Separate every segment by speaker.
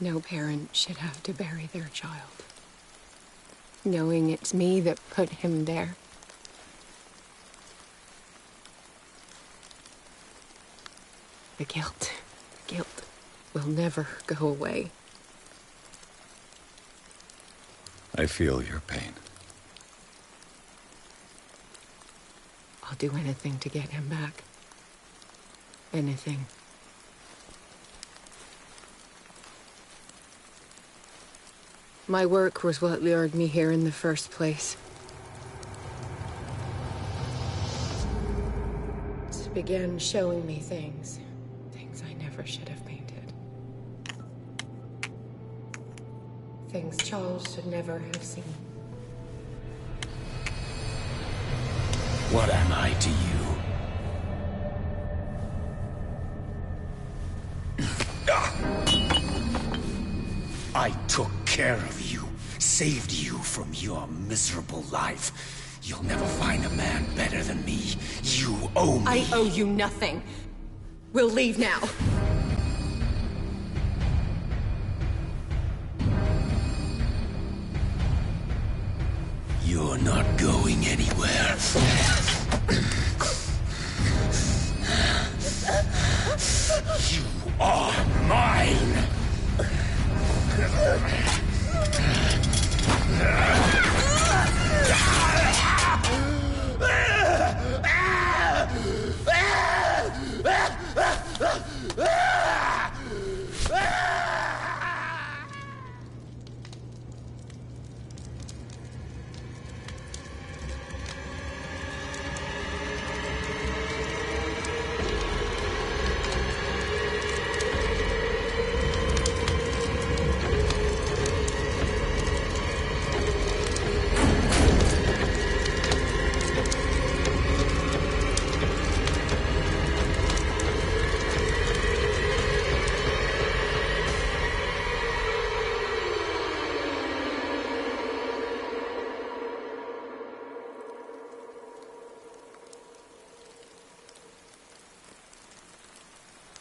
Speaker 1: No parent should have to bury their child, knowing it's me that put him there. The guilt will never go away.
Speaker 2: I feel your pain.
Speaker 1: I'll do anything to get him back. Anything. My work was what lured me here in the first place. It began showing me things I never should have painted. Things Charles should never have seen.
Speaker 3: What am I to you? I took care of you, saved you from your miserable life. You'll never find a man better than me. You owe me.
Speaker 1: I owe you nothing. We'll leave now.
Speaker 3: You're not going anywhere. You are mine!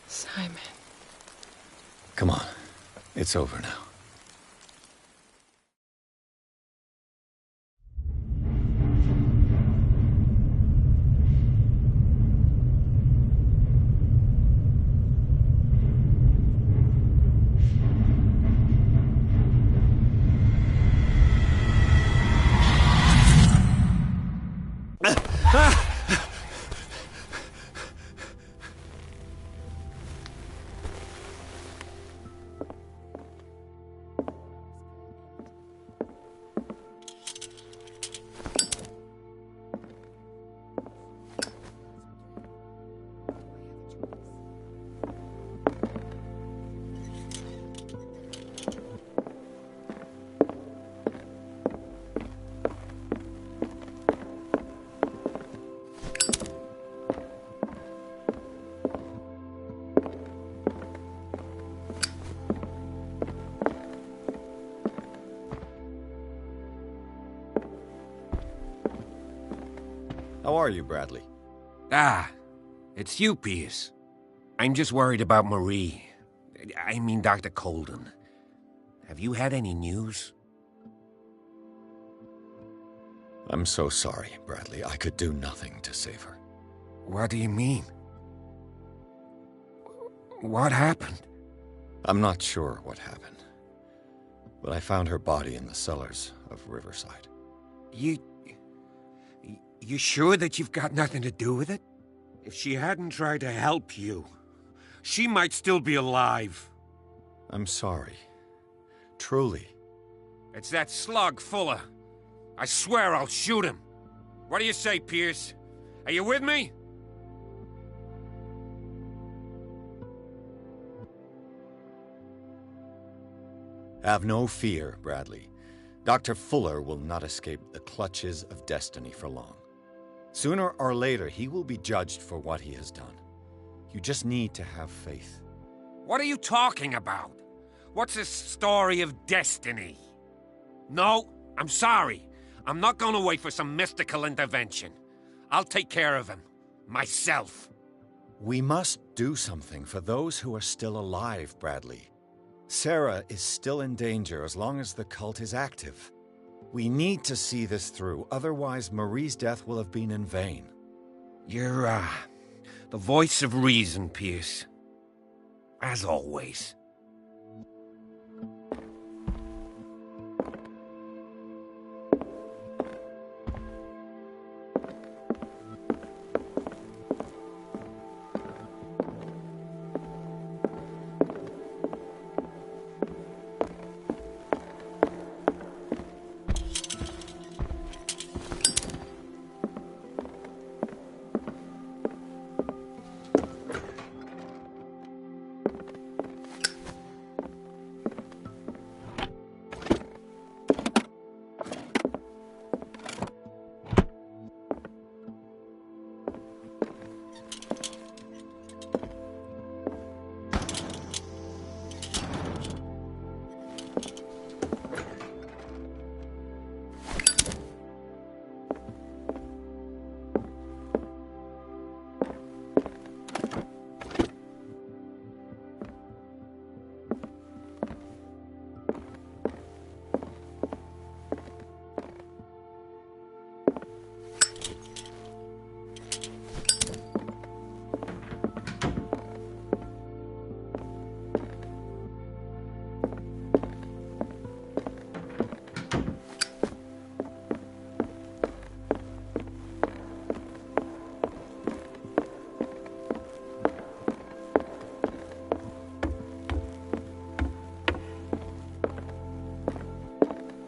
Speaker 1: Simon.
Speaker 2: Come on. It's over now. How are you, Bradley?
Speaker 4: It's you, Pierce. I'm just worried about Marie. I mean, Dr. Colden. Have you had any news?
Speaker 2: I'm so sorry, Bradley. I could do nothing to save her.
Speaker 4: What do you mean? What happened?
Speaker 2: I'm not sure what happened, but I found her body in the cellars of Riverside.
Speaker 4: You sure that you've got nothing to do with it? If she hadn't tried to help you, she might still be alive.
Speaker 2: I'm sorry. Truly.
Speaker 4: It's that slug, Fuller. I swear I'll shoot him. What do you say, Pierce? Are you with me?
Speaker 2: Have no fear, Bradley. Dr. Fuller will not escape the clutches of destiny for long. Sooner or later, he will be judged for what he has done. You just need to have faith.
Speaker 4: What are you talking about? What's this story of destiny? No, I'm sorry. I'm not going to wait for some mystical intervention. I'll take care of him. Myself.
Speaker 2: We must do something for those who are still alive, Bradley. Sarah is still in danger as long as the cult is active. We need to see this through, otherwise Marie's death will have been in vain.
Speaker 4: You're, the voice of reason, Pierce. As always.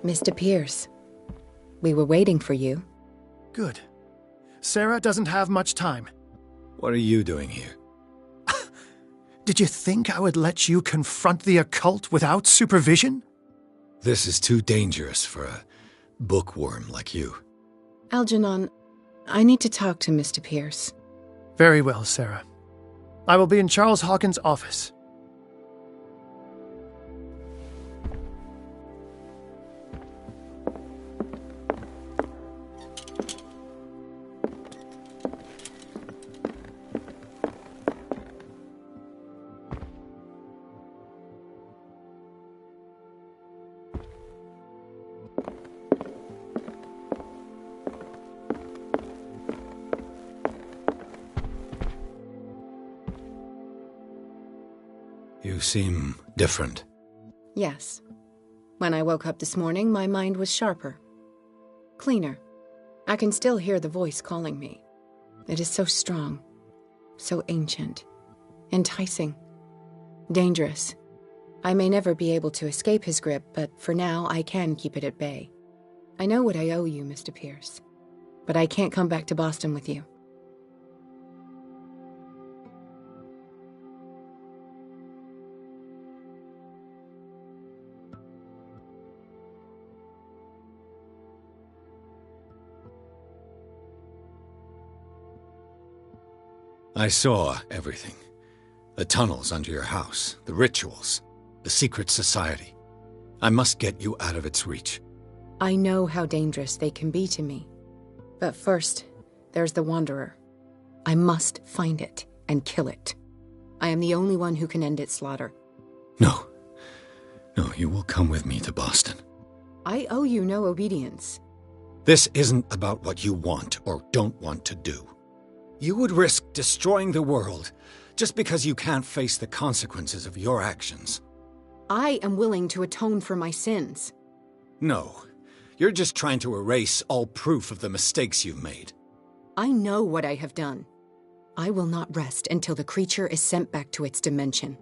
Speaker 1: Mr. Pierce, we were waiting for you.
Speaker 5: Good. Sarah doesn't have much time.
Speaker 2: What are you doing here?
Speaker 5: Did you think I would let you confront the occult without supervision?
Speaker 2: This is too dangerous for a bookworm like you.
Speaker 1: Algernon, I need to talk to Mr. Pierce.
Speaker 5: Very well, Sarah. I will be in Charles Hawkins' office.
Speaker 2: You seem different.
Speaker 1: Yes. When I woke up this morning, my mind was sharper. Cleaner. I can still hear the voice calling me. It is so strong. So ancient. Enticing. Dangerous. I may never be able to escape his grip, but for now I can keep it at bay. I know what I owe you, Mr. Pierce. But I can't come back to Boston with you.
Speaker 2: I saw everything. The tunnels under your house, the rituals, the secret society. I must get you out of its reach.
Speaker 1: I know how dangerous they can be to me. But first, there's the Wanderer. I must find it and kill it. I am the only one who can end its slaughter.
Speaker 2: No. No, you will come with me to Boston.
Speaker 1: I owe you no obedience.
Speaker 2: This isn't about what you want or don't want to do. You would risk destroying the world just because you can't face the consequences of your actions.
Speaker 1: I am willing to atone for my sins.
Speaker 2: No, you're just trying to erase all proof of the mistakes you've made.
Speaker 1: I know what I have done. I will not rest until the creature is sent back to its dimension.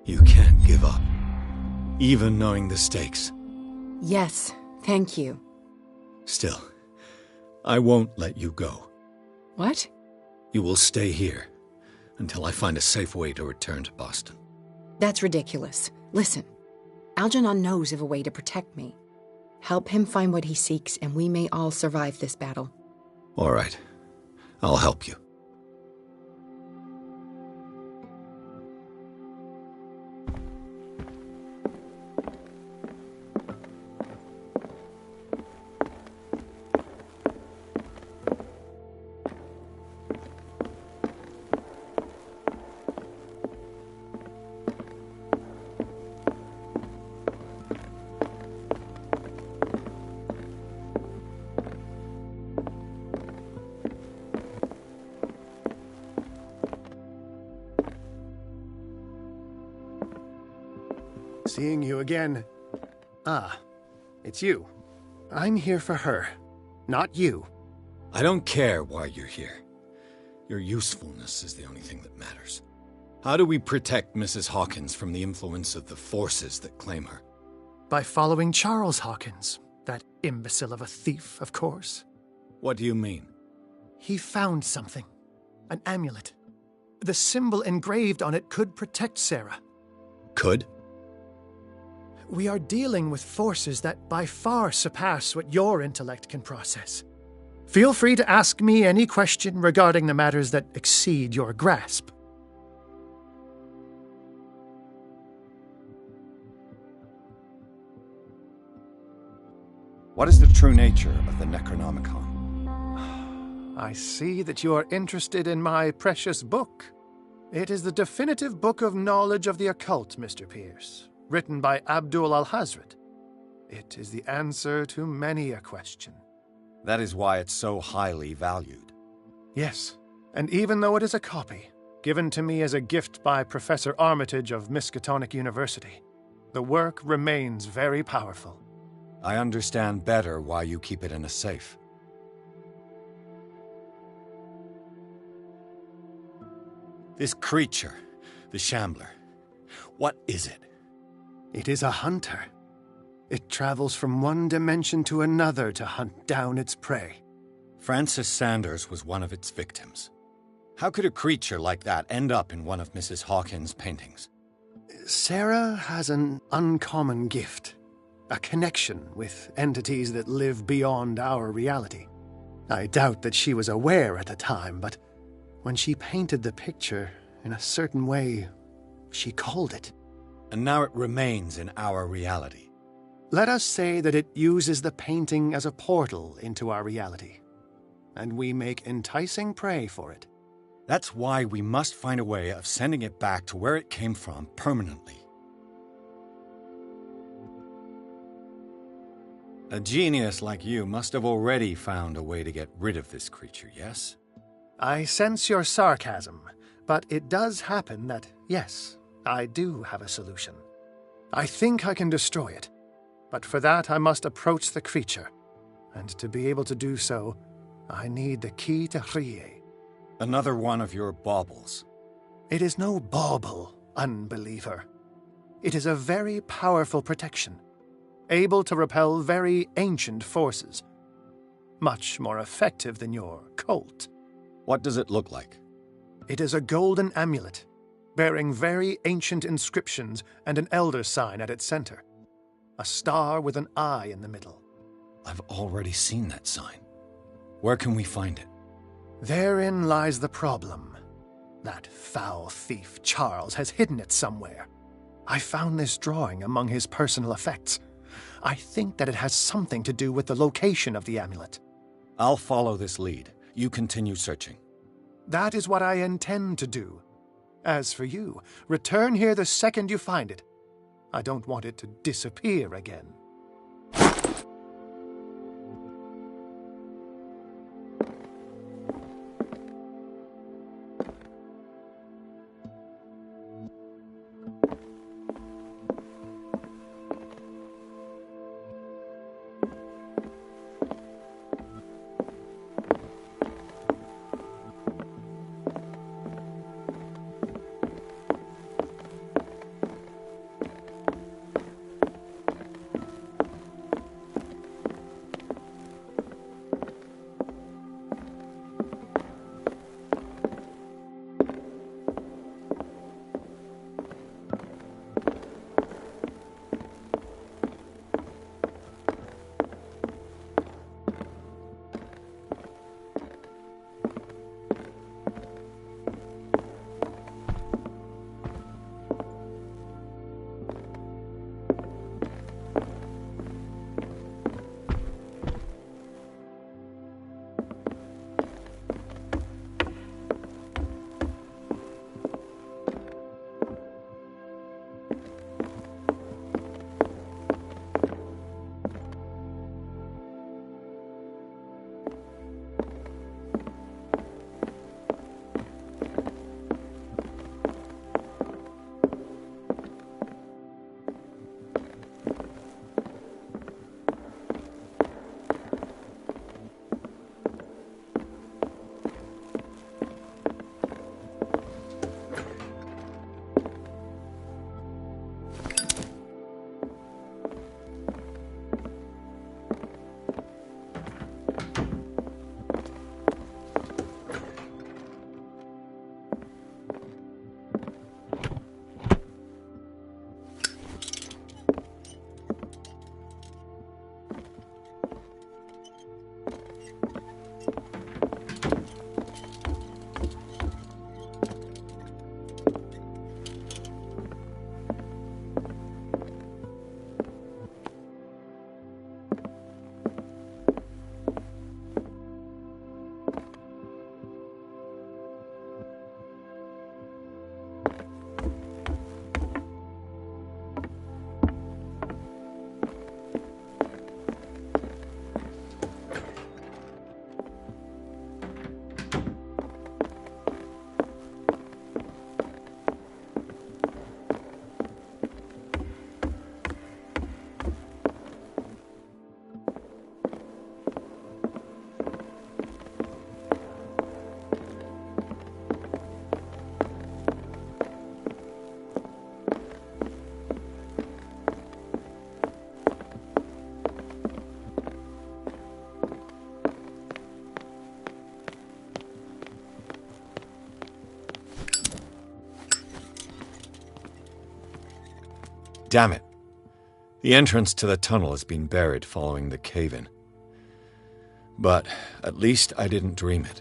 Speaker 2: You can't give up, even knowing the stakes.
Speaker 1: Yes, thank you.
Speaker 2: Still, I won't let you go.
Speaker 1: What?
Speaker 2: You will stay here until I find a safe way to return to Boston.
Speaker 1: That's ridiculous. Listen, Algernon knows of a way to protect me. Help him find what he seeks, and we may all survive this battle.
Speaker 2: All right. I'll help you.
Speaker 5: Seeing you again. Ah, it's you. I'm here for her, not you.
Speaker 2: I don't care why you're here. Your usefulness is the only thing that matters. How do we protect Mrs. Hawkins from the influence of the forces that claim her?
Speaker 5: By following Charles Hawkins, that imbecile of a thief, of course.
Speaker 2: What do you mean?
Speaker 5: He found something. An amulet. The symbol engraved on it could protect Sarah.
Speaker 2: Could?
Speaker 5: We are dealing with forces that by far surpass what your intellect can process. Feel free to ask me any question regarding the matters that exceed your grasp.
Speaker 2: What is the true nature of the Necronomicon?
Speaker 5: I see that you are interested in my precious book. It is the definitive book of knowledge of the occult, Mr. Pierce, written by Abdul al-Hazred. It is the answer to many a question.
Speaker 2: That is why it's so highly valued.
Speaker 5: Yes, and even though it is a copy, given to me as a gift by Professor Armitage of Miskatonic University, the work remains very powerful.
Speaker 2: I understand better why you keep it in a safe. This creature, the Shambler, what is it?
Speaker 5: It is a hunter. It travels from one dimension to another to hunt down its prey.
Speaker 2: Francis Sanders was one of its victims. How could a creature like that end up in one of Mrs. Hawkins' paintings?
Speaker 5: Sarah has an uncommon gift. A connection with entities that live beyond our reality. I doubt that she was aware at the time, but when she painted the picture in a certain way, she called it.
Speaker 2: And now it remains in our reality.
Speaker 5: Let us say that it uses the painting as a portal into our reality, and we make enticing prey for it.
Speaker 2: That's why we must find a way of sending it back to where it came from permanently. A genius like you must have already found a way to get rid of this creature, yes?
Speaker 5: I sense your sarcasm, but it does happen that, yes, I do have a solution. I think I can destroy it, but for that I must approach the creature, and to be able to do so, I need the key to Rie.
Speaker 2: Another one of your baubles.
Speaker 5: It is no bauble, unbeliever. It is a very powerful protection, able to repel very ancient forces. Much more effective than your Colt.
Speaker 2: What does it look like?
Speaker 5: It is a golden amulet, bearing very ancient inscriptions and an elder sign at its center. A star with an eye in the middle.
Speaker 2: I've already seen that sign. Where can we find it?
Speaker 5: Therein lies the problem. That foul thief Charles has hidden it somewhere. I found this drawing among his personal effects. I think that it has something to do with the location of the amulet.
Speaker 2: I'll follow this lead. You continue searching.
Speaker 5: That is what I intend to do. As for you, return here the second you find it. I don't want it to disappear again.
Speaker 2: Damn it. The entrance to the tunnel has been buried following the cave-in. But at least I didn't dream it.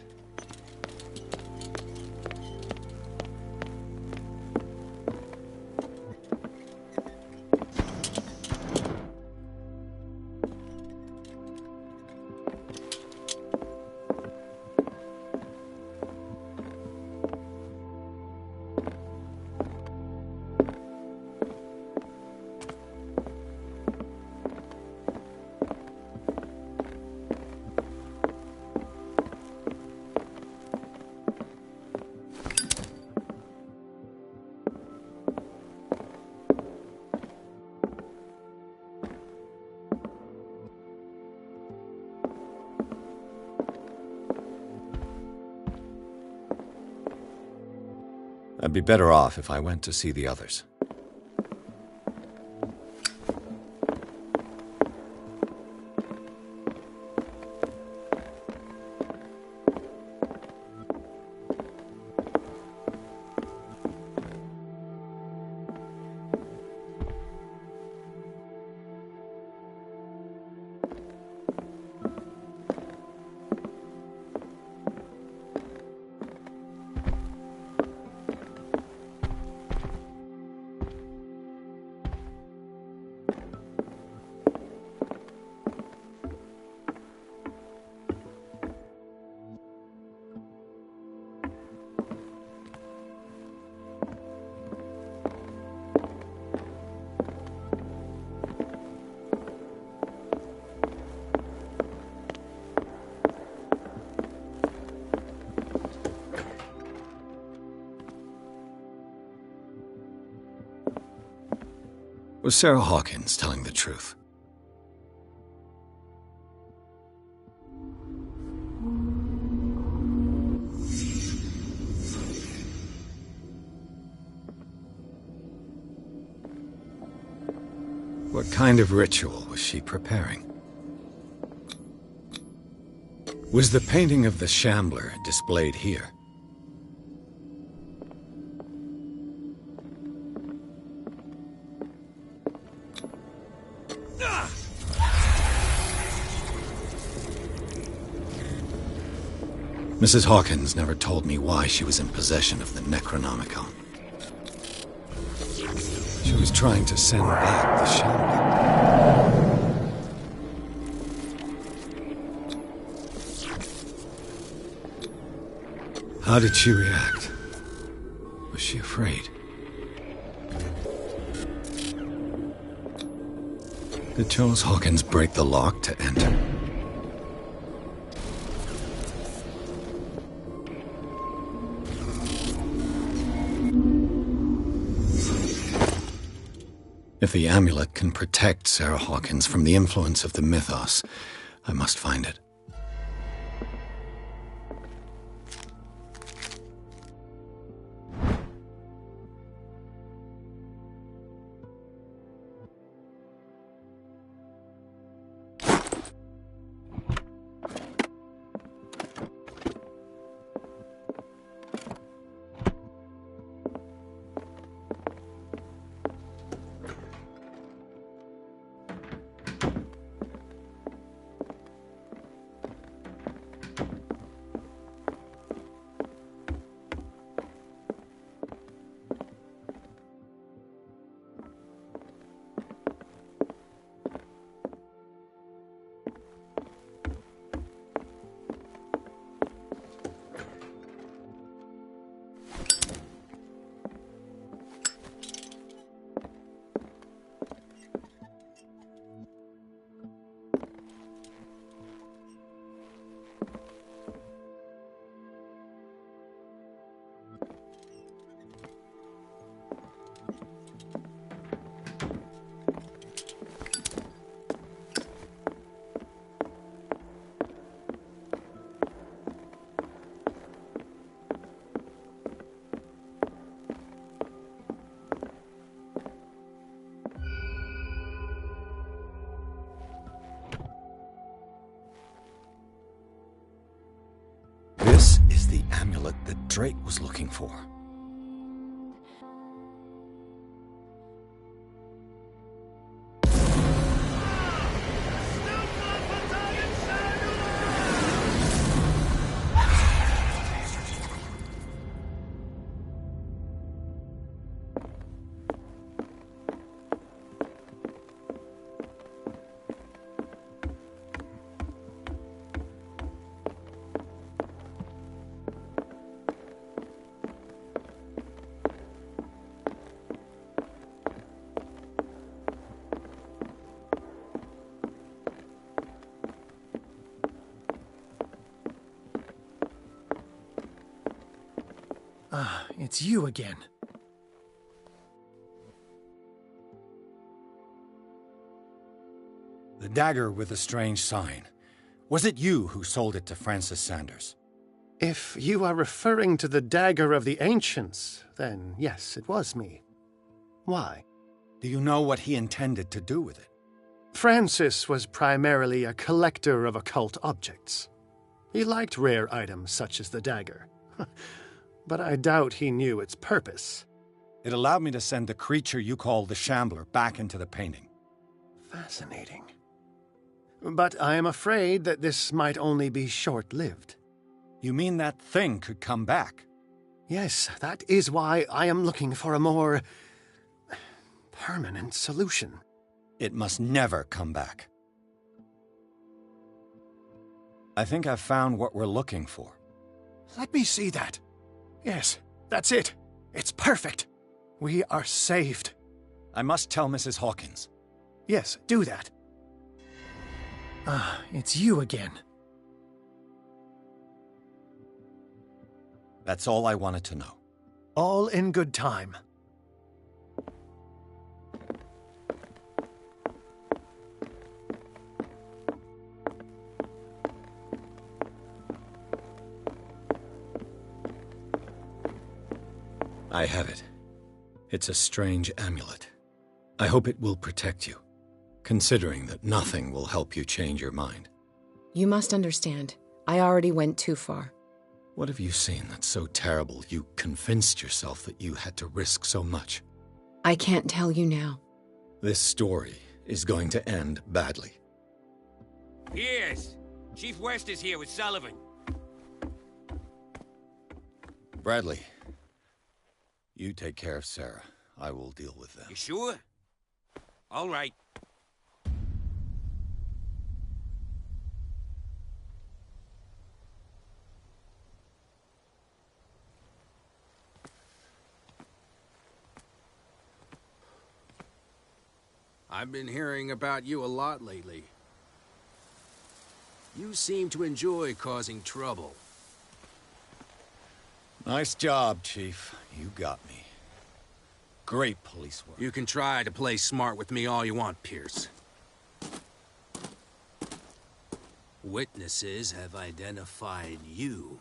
Speaker 2: I'd be better off if I went to see the others. Was Sarah Hawkins telling the truth? What kind of ritual was she preparing? Was the painting of the Shambler displayed here? Mrs. Hawkins never told me why she was in possession of the Necronomicon. She was trying to send back the Shambler. How did she react? Was she afraid? Did Charles Hawkins break the lock to enter? If the amulet can protect Sarah Hawkins from the influence of the mythos, I must find it. This is the amulet that Drake was looking for.
Speaker 5: It's you again.
Speaker 2: The dagger with the strange sign. Was it you who sold it to Francis Sanders?
Speaker 5: If you are referring to the dagger of the ancients, then yes, it was me. Why?
Speaker 2: Do you know what he intended to do with it?
Speaker 5: Francis was primarily a collector of occult objects. He liked rare items such as the dagger. But I doubt he knew its purpose.
Speaker 2: It allowed me to send the creature you call the Shambler back into the painting.
Speaker 5: Fascinating. But I am afraid that this might only be short-lived.
Speaker 2: You mean that thing could come back?
Speaker 5: Yes, that is why I am looking for a more permanent solution.
Speaker 2: It must never come back. I think I've found what we're looking for.
Speaker 5: Let me see that. Yes, that's it. It's perfect. We are saved.
Speaker 2: I must tell Mrs. Hawkins.
Speaker 5: Yes, do that. It's you again.
Speaker 2: That's all I wanted to know.
Speaker 5: All in good time.
Speaker 2: I have it. It's a strange amulet. I hope it will protect you, considering that nothing will help you change your mind.
Speaker 1: You must understand, I already went too far.
Speaker 2: What have you seen that's so terrible you convinced yourself that you had to risk so much?
Speaker 1: I can't tell you now.
Speaker 2: This story is going to end badly.
Speaker 4: Yes! Chief West is here with Sullivan.
Speaker 2: Bradley, you take care of Sarah. I will deal with them.
Speaker 4: You sure? All right.
Speaker 6: I've been hearing about you a lot lately. You seem to enjoy causing trouble.
Speaker 2: Nice job, Chief. You got me. Great police work.
Speaker 6: You can try to play smart with me all you want, Pierce. Witnesses have identified you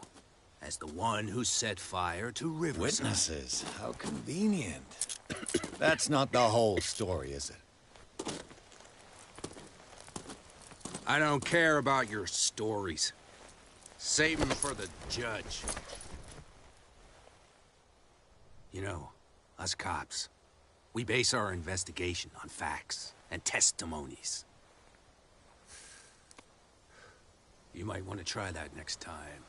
Speaker 6: as the one who set fire to Riverside.
Speaker 2: Witnesses? How convenient. That's not the whole story, is it?
Speaker 6: I don't care about your stories. Save them for the judge. You know, us cops, we base our investigation on facts and testimonies. You might want to try that next time.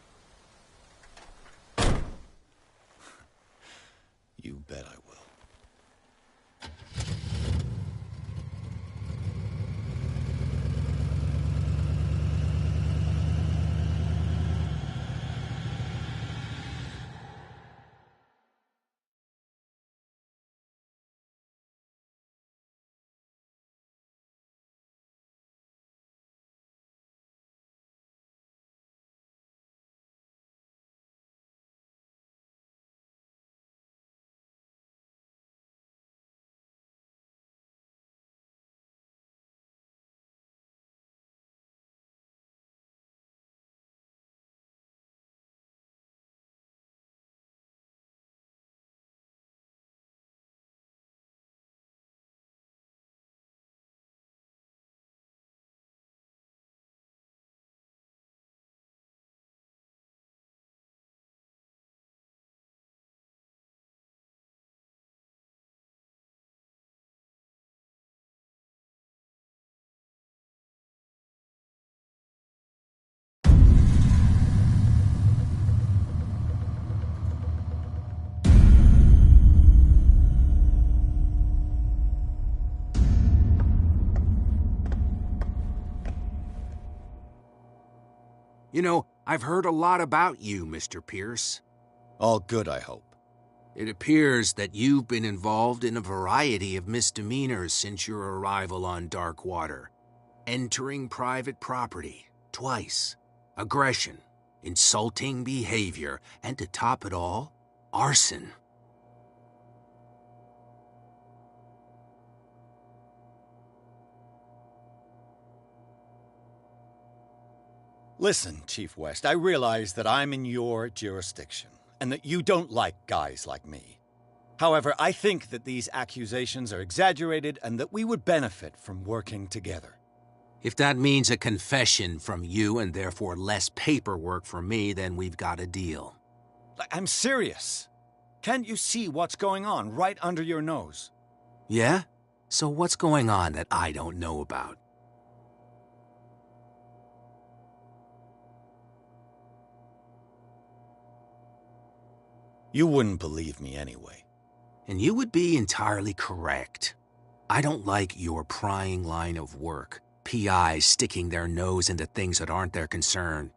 Speaker 2: You bet I will.
Speaker 6: You know, I've heard a lot about you, Mr. Pierce.
Speaker 2: All good, I hope.
Speaker 6: It appears that you've been involved in a variety of misdemeanors since your arrival on Darkwater. Entering private property, twice. Aggression, insulting behavior, and to top it all, Arson?
Speaker 2: Listen, Chief West, I realize that I'm in your jurisdiction, and that you don't like guys like me. However, I think that these accusations are exaggerated and that we would benefit from working together.
Speaker 6: If that means a confession from you and therefore less paperwork for me, then we've got a deal.
Speaker 2: I'm serious. Can't you see what's going on right under your nose?
Speaker 6: Yeah? So what's going on that I don't know about?
Speaker 2: You wouldn't believe me anyway.
Speaker 6: And you would be entirely correct. I don't like your prying line of work. PIs sticking their nose into things that aren't their concern.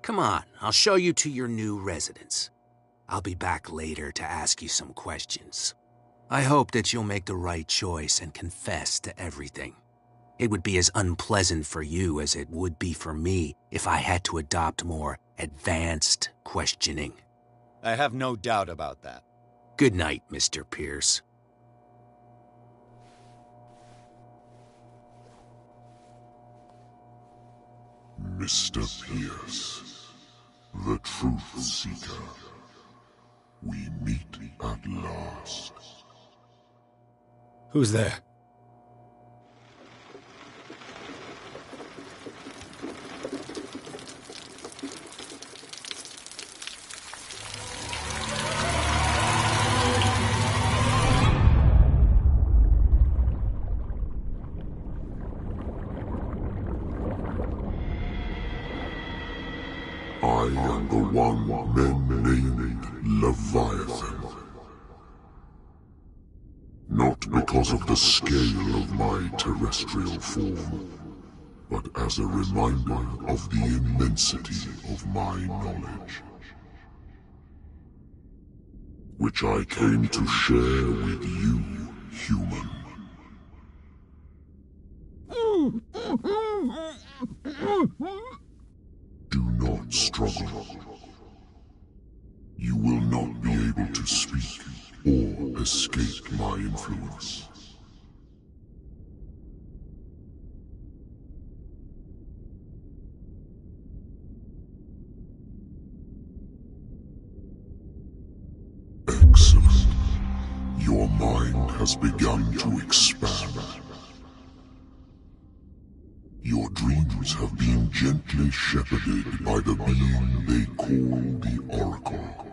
Speaker 6: Come on, I'll show you to your new residence. I'll be back later to ask you some questions. I hope that you'll make the right choice and confess to everything. It would be as unpleasant for you as it would be for me if I had to adopt more advanced questioning.
Speaker 2: I have no doubt about that.
Speaker 6: Good night, Mr. Pierce.
Speaker 7: Mr. Pierce, the Truth Seeker. We meet at last.
Speaker 2: Who's there?
Speaker 7: I am the one men named Leviathan. Not because of the scale of my terrestrial form, but as a reminder of the immensity of my knowledge, which I came to share with you, human. Do not struggle. You will not be able to speak or escape my influence. Excellent. Your mind has begun to expand. Your dreams have been gently shepherded by the being they call the Oracle.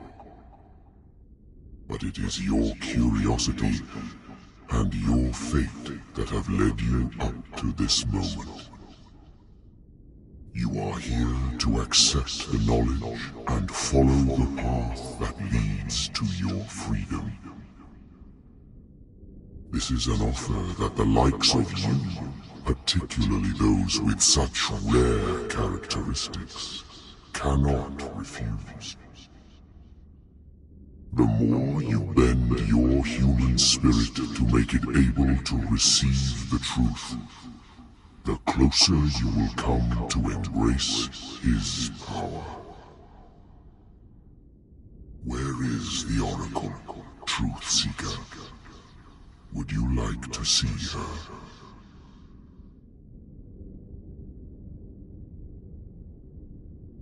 Speaker 7: But it is your curiosity and your fate that have led you up to this moment. You are here to accept the knowledge and follow the path that leads to your freedom. This is an offer that the likes of you, particularly those with such rare characteristics, cannot refuse. The more you bend your human spirit to make it able to receive the truth, the closer you will come to embrace his power. Where is the Oracle, Truth Seeker? Would you like to see her?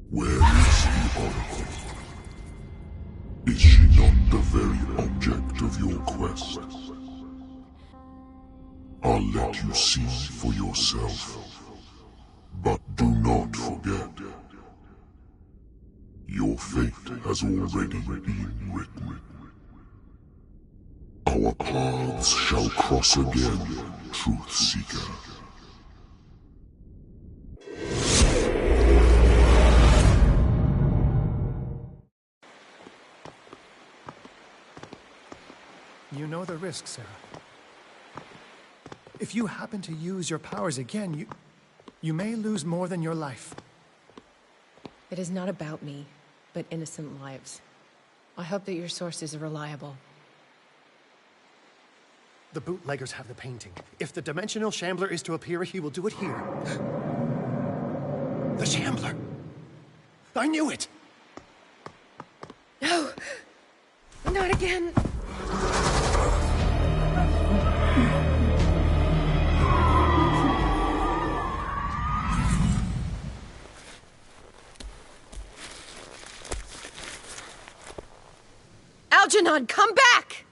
Speaker 7: Where is the Oracle? Is she not the very object of your quest? I'll let you see for yourself. But do not forget, your fate has already been written. Our paths shall cross again, Truth Seeker.
Speaker 5: You know the risk, Sarah. If you happen to use your powers again, you may lose more than your life.
Speaker 1: It is not about me, but innocent lives. I hope that your sources are reliable.
Speaker 5: The bootleggers have the painting. If the Dimensional Shambler is to appear, he will do it here. The Shambler! I knew it!
Speaker 1: No! Not again. Algernon, come back!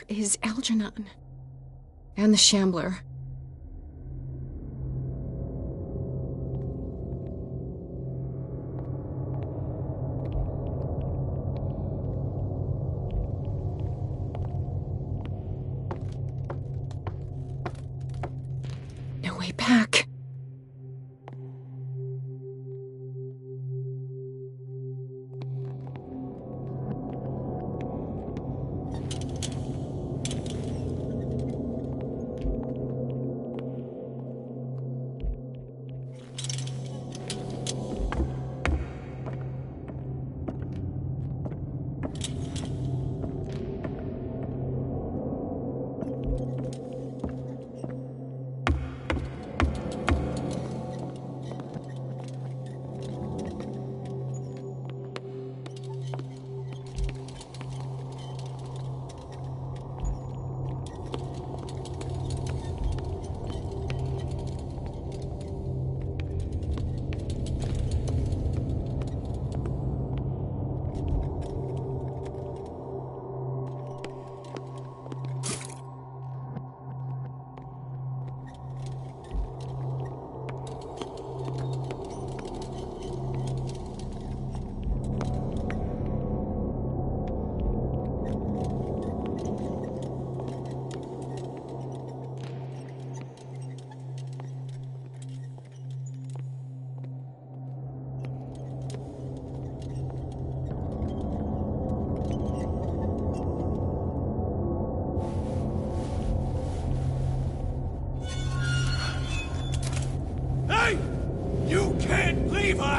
Speaker 1: Is Algernon and the Shambler. No way back.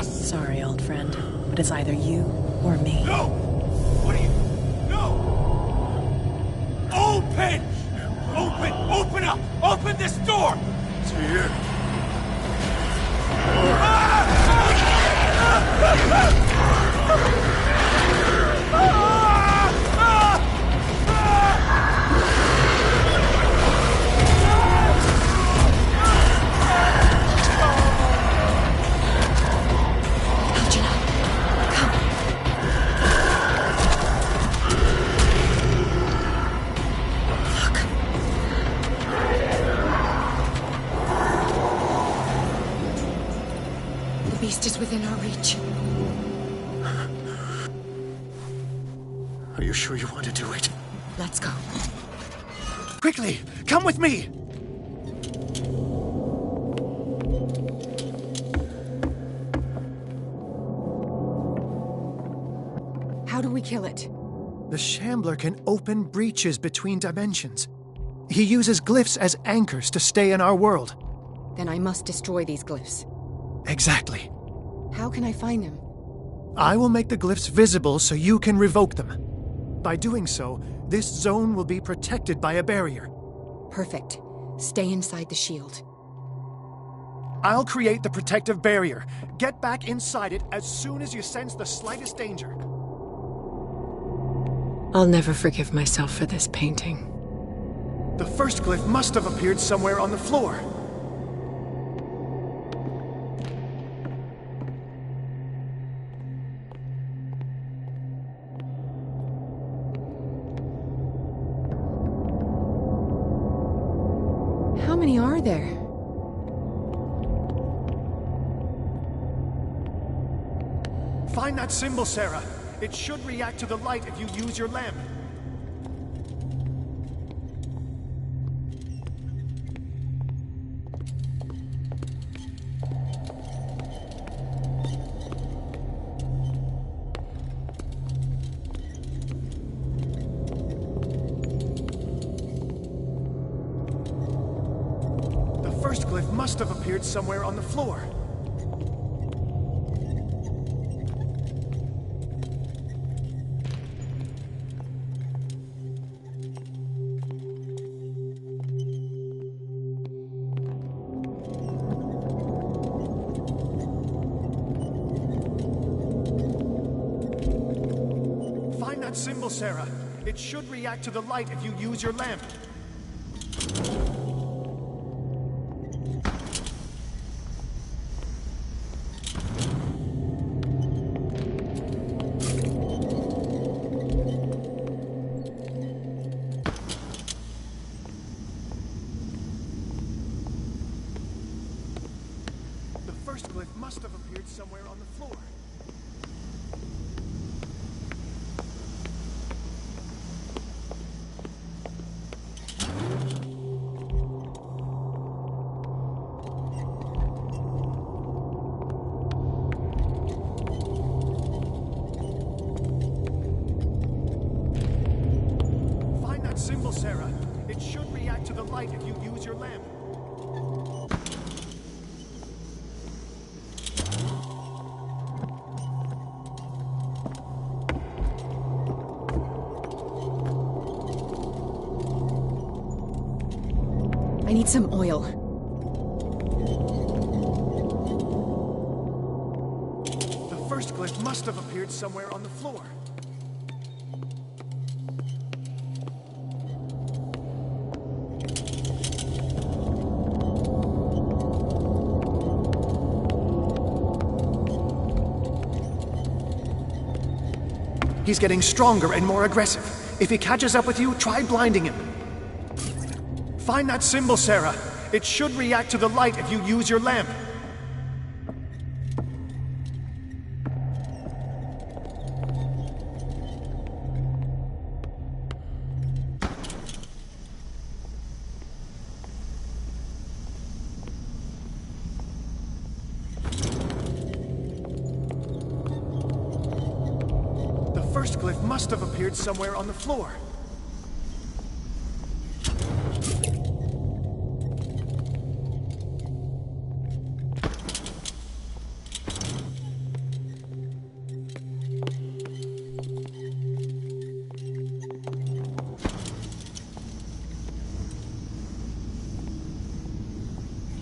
Speaker 8: Sorry, old friend, but it's either you or me.
Speaker 3: No! What are you... No! Open! Open up! Open this door! It's here.
Speaker 1: Is within our reach.
Speaker 5: Are you sure you want to do it?
Speaker 1: Let's go.
Speaker 5: Quickly, come with me!
Speaker 1: How do we kill it?
Speaker 5: The Shambler can open breaches between dimensions. He uses glyphs as anchors to stay in our world.
Speaker 1: Then I must destroy these glyphs.
Speaker 5: Exactly.
Speaker 1: How can I find them?
Speaker 5: I will make the glyphs visible so you can revoke them. By doing so, this zone will be protected by a barrier.
Speaker 1: Perfect. Stay inside the shield.
Speaker 5: I'll create the protective barrier. Get back inside it as soon as you sense the slightest danger.
Speaker 1: I'll never forgive myself for this painting.
Speaker 5: The first glyph must have appeared somewhere on the floor.
Speaker 1: How many are there?
Speaker 5: Find that symbol, Sarah. It should react to the light if you use your lamp. first glyph must have appeared somewhere on the floor. Find that symbol, Sarah. It should react to the light if you use your lamp. The first glyph must have appeared somewhere on the floor. Find that symbol, Sarah. It should react to the light if you use your lamp.
Speaker 1: I need some oil.
Speaker 5: The first glyph must have appeared somewhere on the floor. He's getting stronger and more aggressive. If he catches up with you, try blinding him. Find that symbol, Sarah. It should react to the light if you use your lamp. The first glyph must have appeared somewhere on the floor.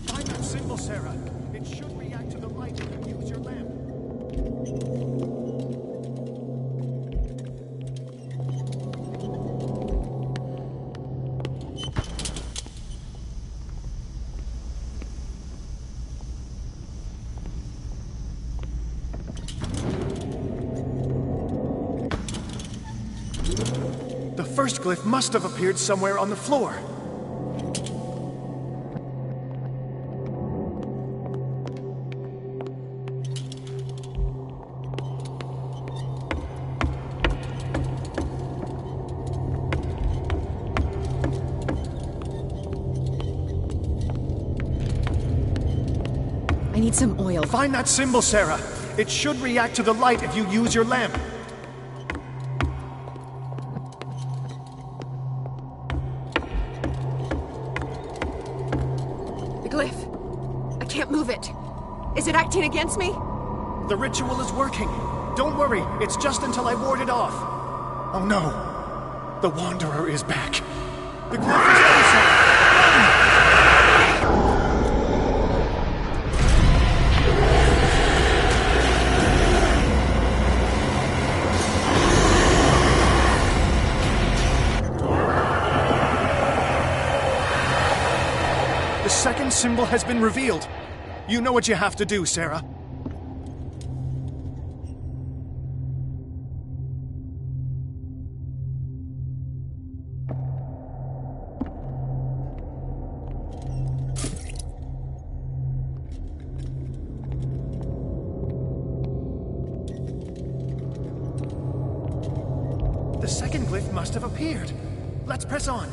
Speaker 5: Find that symbol, Sarah. It should react to the light if you use your lamp. The first glyph must have appeared somewhere on the floor.
Speaker 1: I need some oil.
Speaker 5: Find that symbol, Sarah. It should react to the light if you use your lamp.
Speaker 1: The glyph. I can't move it. Is it acting against me?
Speaker 5: The ritual is working. Don't worry, it's just until I ward it off. Oh no. The Wanderer is back. The glyph is ready, Sarah. The second symbol has been revealed. You know what you have to do, Sarah. The second glyph must have appeared. Let's press on.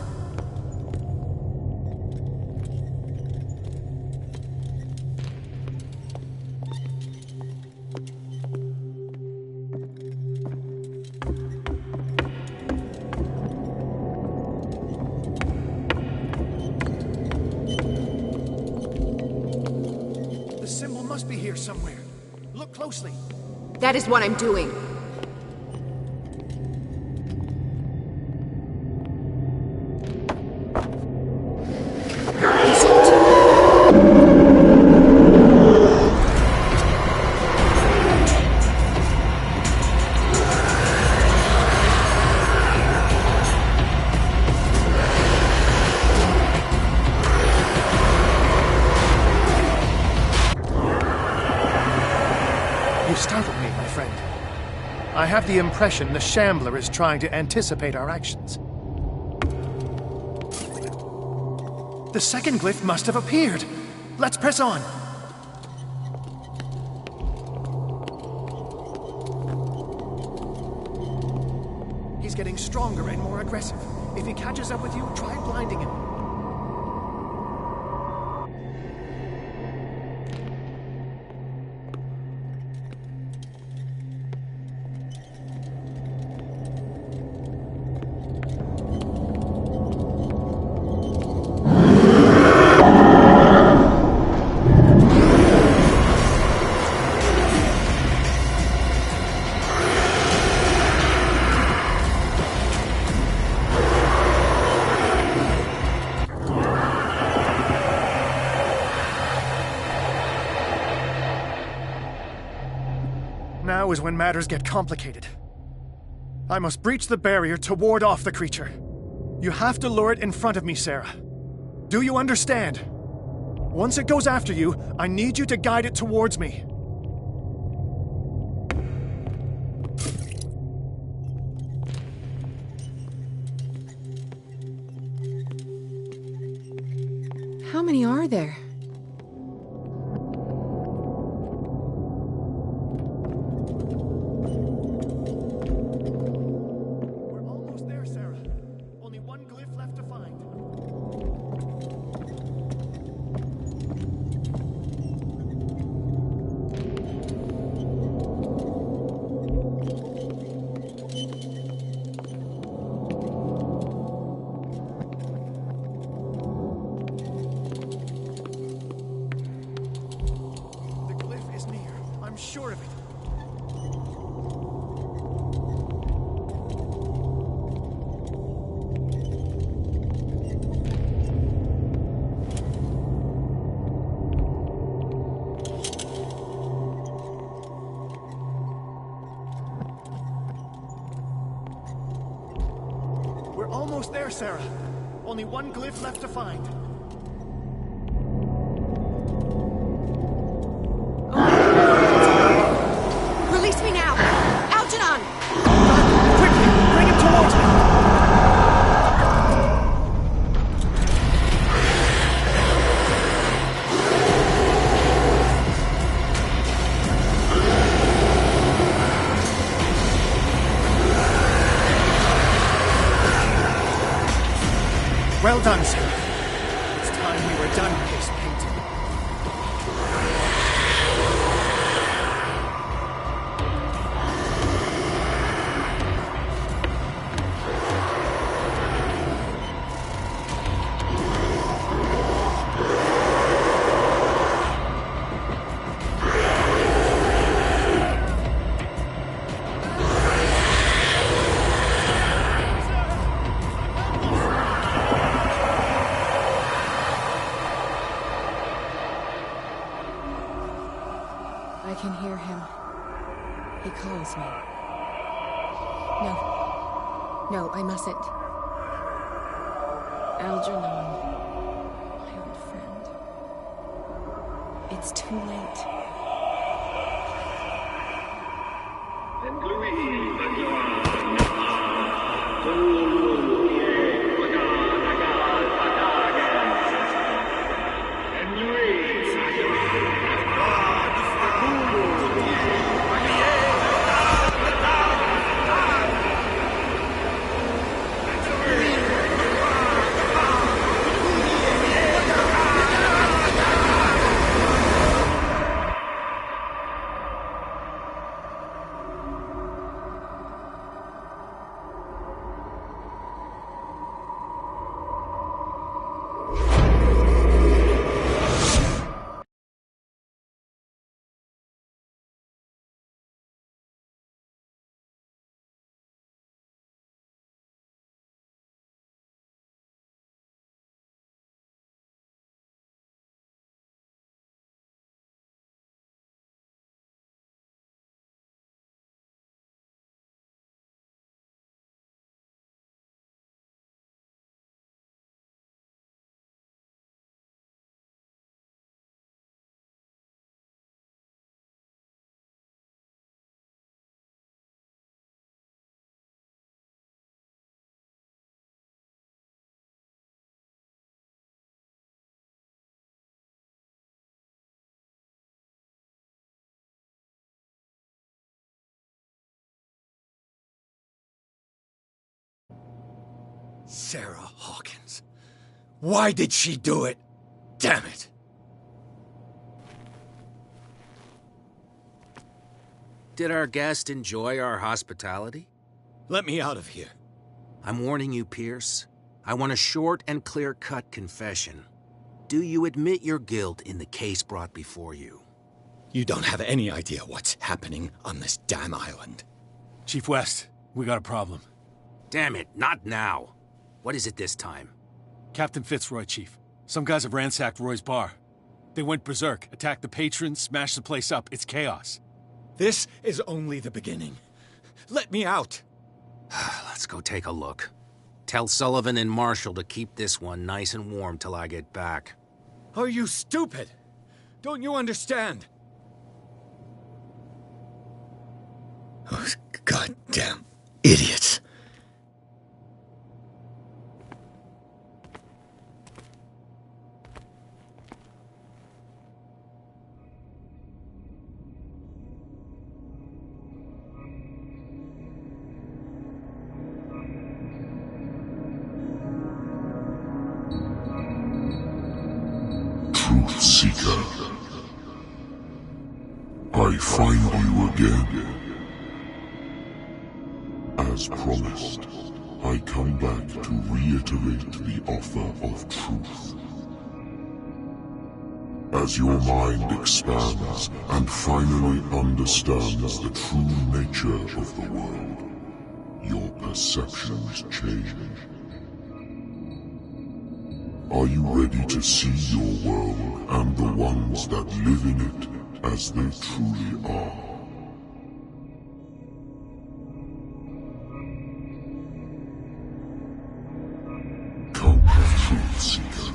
Speaker 5: here somewhere. Look closely.
Speaker 1: That is what I'm doing.
Speaker 5: You startled me, my friend. I have the impression the Shambler is trying to anticipate our actions. The second glyph must have appeared. Let's press on. He's getting stronger and more aggressive. If he catches up with you, try blinding him. Now is when matters get complicated. I must breach the barrier to ward off the creature. You have to lure it in front of me, Sarah. Do you understand? Once it goes after you, I need you to guide it towards me.
Speaker 1: How many are there?
Speaker 5: We're almost there, Sarah. Only one glyph left to find. The glyph is near. I'm sure of it. We're almost there, Sarah. Only one glyph left to find.
Speaker 1: Release me now! Algernon!
Speaker 5: Quickly, bring him towards me! Well done, Sarah. It's time we were done with this painting.
Speaker 1: I can hear him. He calls me. No. No, I mustn't. Algernon, my old friend. It's too late.
Speaker 2: Sarah Hawkins. Why did she do it? Damn it!
Speaker 6: Did our guest enjoy our hospitality?
Speaker 2: Let me out of here.
Speaker 6: I'm warning you, Pierce. I want a short and clear-cut confession. Do you admit your guilt in the case brought before you?
Speaker 2: You don't have any idea what's happening on this damn island.
Speaker 9: Chief West, we got a problem.
Speaker 6: Damn it, not now. What is it this time?
Speaker 9: Captain Fitzroy, Chief. Some guys have ransacked Roy's bar. They went berserk, attacked the patrons, smashed the place up. It's chaos.
Speaker 2: This is only the beginning. Let me out.
Speaker 6: Let's go take a look. Tell Sullivan and Marshall to keep this one nice and warm till I get back.
Speaker 2: Are you stupid? Don't you understand? Those goddamn idiots.
Speaker 7: Truth Seeker. I find you again. As promised, I come back to reiterate the offer of truth. As your mind expands and finally understands the true nature of the world, your perceptions change. Are you ready to see your world and the ones that live in it as they truly are? Come, Truth Seeker.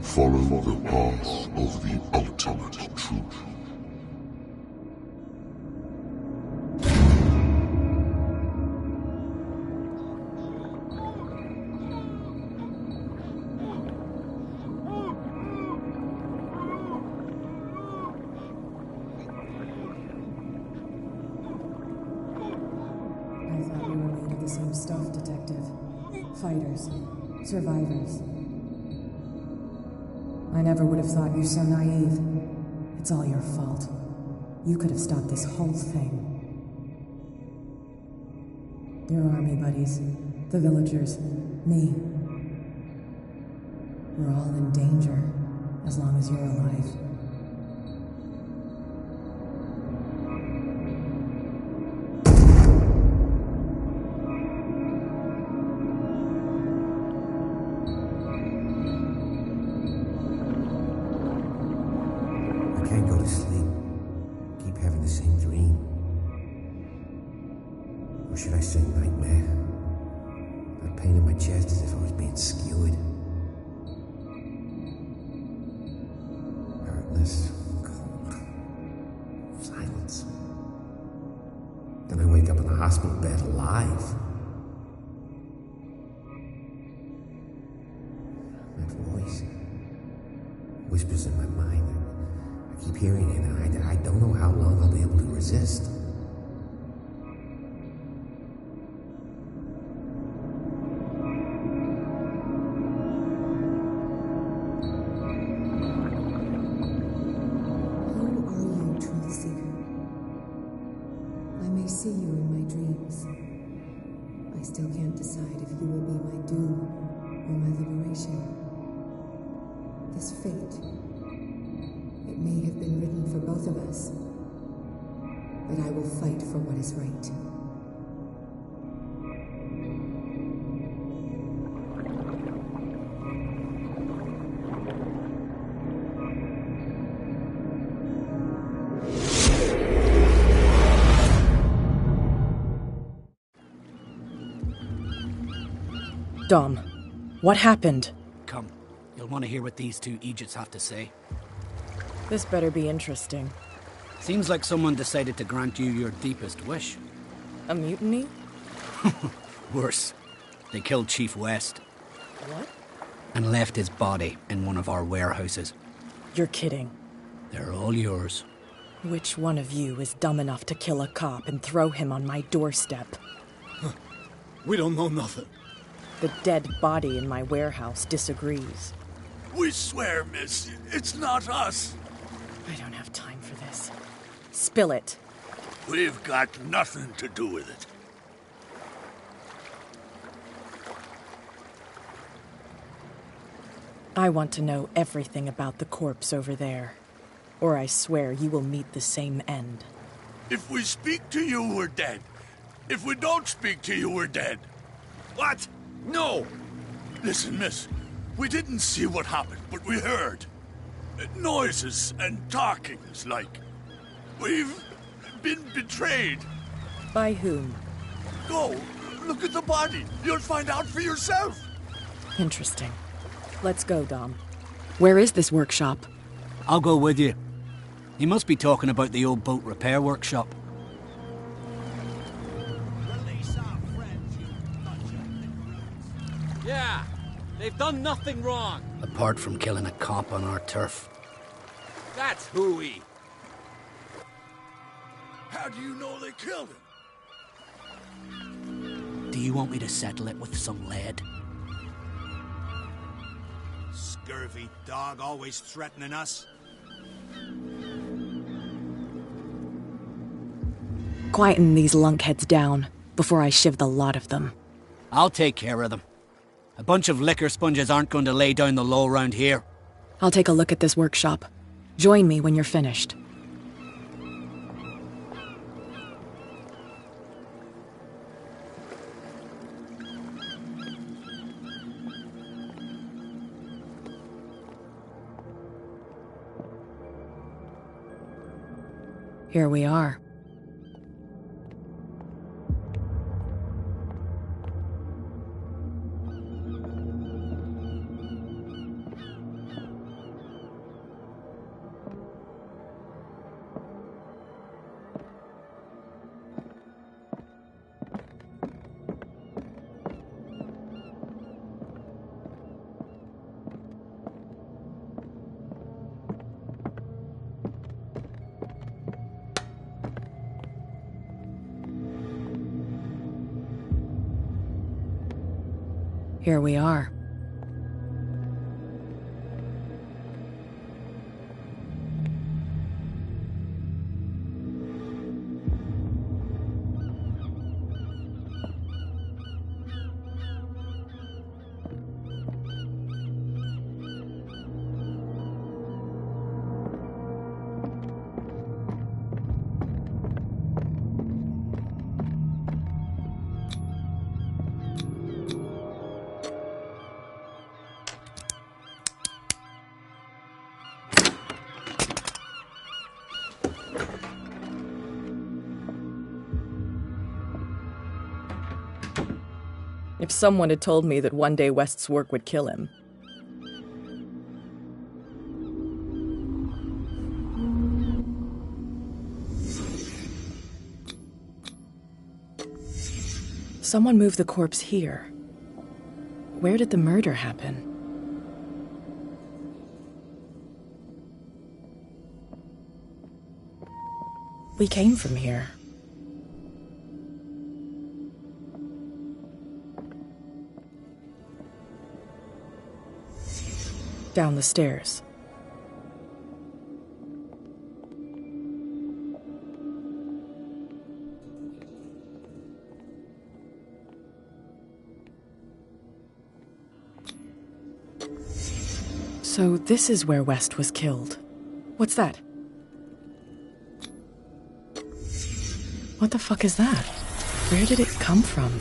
Speaker 7: Follow the path of the ultimate truth.
Speaker 10: Fighters. Survivors. I never would have thought you so naive. It's all your fault. You could have stopped this whole thing. Your army buddies, the villagers, me. We're all in danger, as long as you're alive.
Speaker 8: Dom, what happened?
Speaker 11: Come, you'll want to hear what these two Egypts have to say.
Speaker 8: This better be interesting.
Speaker 11: Seems like someone decided to grant you your deepest wish.
Speaker 8: A mutiny?
Speaker 11: Worse. They killed Chief West.
Speaker 8: What?
Speaker 11: And left his body in one of our warehouses.
Speaker 8: You're kidding.
Speaker 11: They're all yours.
Speaker 8: Which one of you is dumb enough to kill a cop and throw him on my doorstep?
Speaker 12: We don't know nothing.
Speaker 8: The dead body in my warehouse disagrees.
Speaker 12: We swear, miss, it's not us.
Speaker 8: I don't have time for this. Spill it.
Speaker 12: We've got nothing to do with it.
Speaker 8: I want to know everything about the corpse over there, or I swear you will meet the same end.
Speaker 12: If we speak to you, we're dead. If we don't speak to you, we're dead.
Speaker 4: What? No!
Speaker 12: Listen, miss, we didn't see what happened, but we heard. Noises and talkings, like. We've been betrayed.
Speaker 8: By whom?
Speaker 12: Go, look at the body. You'll find out for yourself.
Speaker 8: Interesting. Let's go, Dom.
Speaker 1: Where is this workshop?
Speaker 11: I'll go with you. He must be talking about the old boat repair workshop.
Speaker 13: Yeah, they've done nothing wrong.
Speaker 11: Apart from killing a cop on our turf.
Speaker 13: That's hooey.
Speaker 12: How do you know they killed him?
Speaker 11: Do you want me to settle it with some lead?
Speaker 6: Scurvy dog, always threatening us.
Speaker 8: Quieten these lunkheads down before I shiv the lot of them.
Speaker 11: I'll take care of them. A bunch of liquor sponges aren't going to lay down the law round here.
Speaker 8: I'll take a look at this workshop. Join me when you're finished. Here we are. Here we are. If someone had told me that one day West's work would kill him. Someone moved the corpse here. Where did the murder happen? We came from here. Down the stairs. So this is where West was killed. What's that? What the fuck is that? Where did it come from?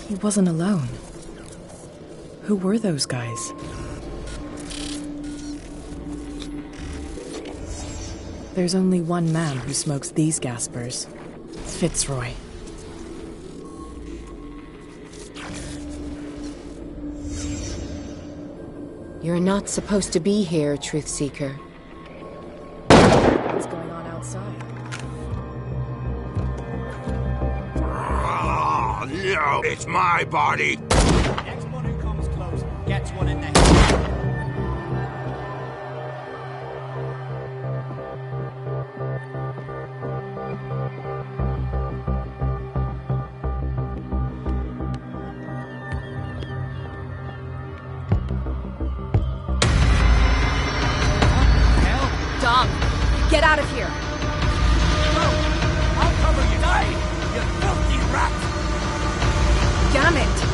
Speaker 8: He wasn't alone. Who were those guys? There's only one man who smokes these gaspers. Fitzroy.
Speaker 1: You're not supposed to be here, Truth Seeker.
Speaker 8: What's going on outside?
Speaker 4: No, it's my body.
Speaker 11: Next one who comes close gets one in the head.
Speaker 1: Get out of here!
Speaker 3: I'll cover you! Die, you filthy rat!
Speaker 1: Damn it!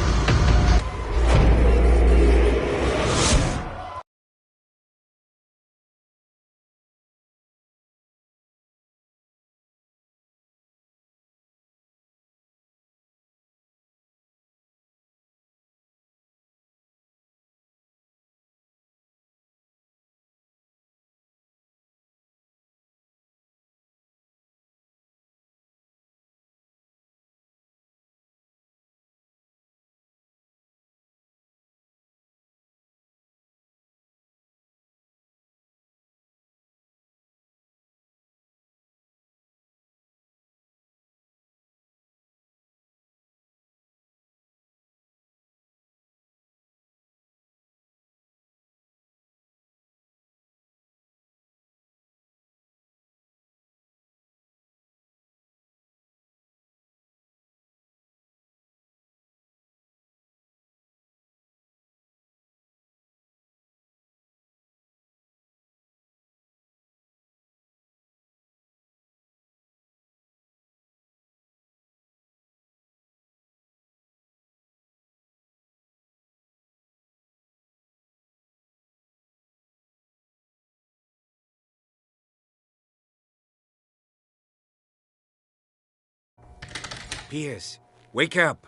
Speaker 4: Piers, wake up.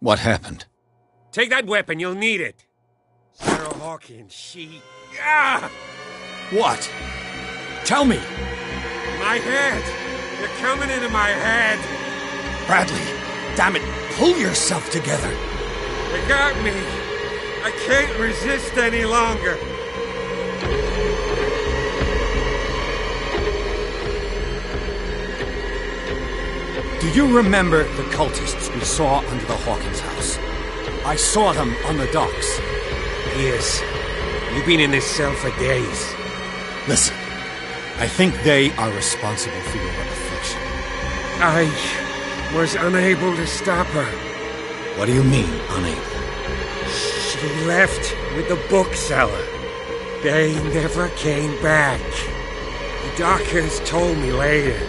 Speaker 2: What happened?
Speaker 4: Take that weapon, you'll need it. Sarah Hawkins, she... Ah!
Speaker 3: What? Tell me!
Speaker 4: My head! You're coming into my head!
Speaker 3: Bradley, damn it, pull yourself together!
Speaker 4: They got me! I can't resist any longer!
Speaker 3: Do you remember the cultists we saw under the Hawkins house? I saw them on the docks.
Speaker 4: Piers, you've been in this cell for days.
Speaker 3: Listen, I think they are responsible for your affliction.
Speaker 4: I was unable to stop her.
Speaker 3: What do you mean, unable?
Speaker 4: She left with the bookseller. They never came back. The doctors told me later.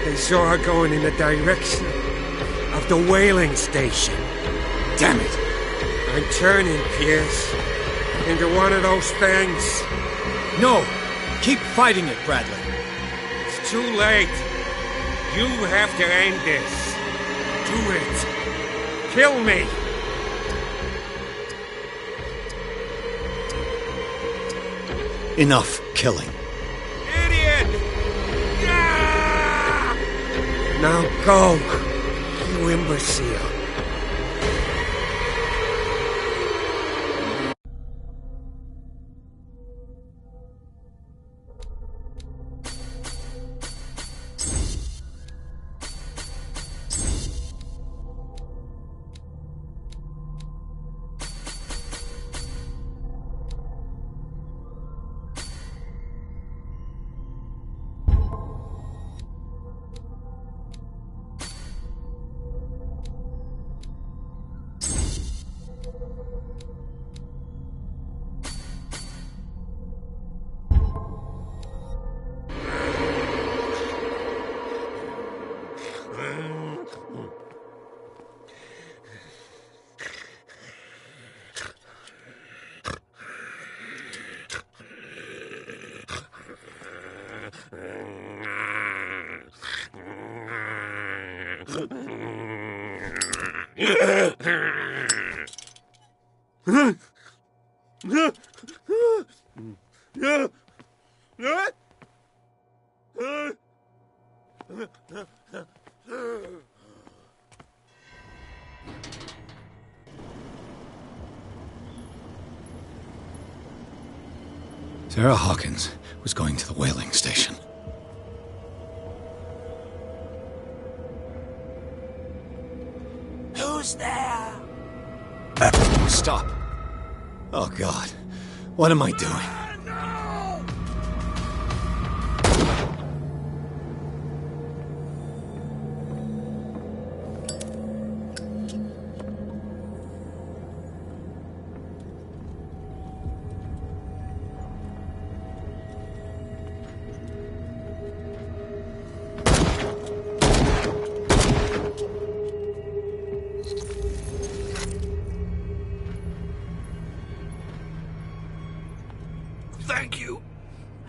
Speaker 4: They saw her going in the direction of the whaling station.
Speaker 3: Damn it!
Speaker 4: I'm turning, Piers, into one of those things.
Speaker 3: No! Keep fighting it, Bradley.
Speaker 4: It's too late. You have to end this. Do it. Kill me.
Speaker 2: Enough killing.
Speaker 4: Idiot! Ah! Now go, you imbecile.
Speaker 3: Sarah Hawkins was going to the whaling station.
Speaker 4: Who's there?
Speaker 2: Stop. Oh, God. What am I doing?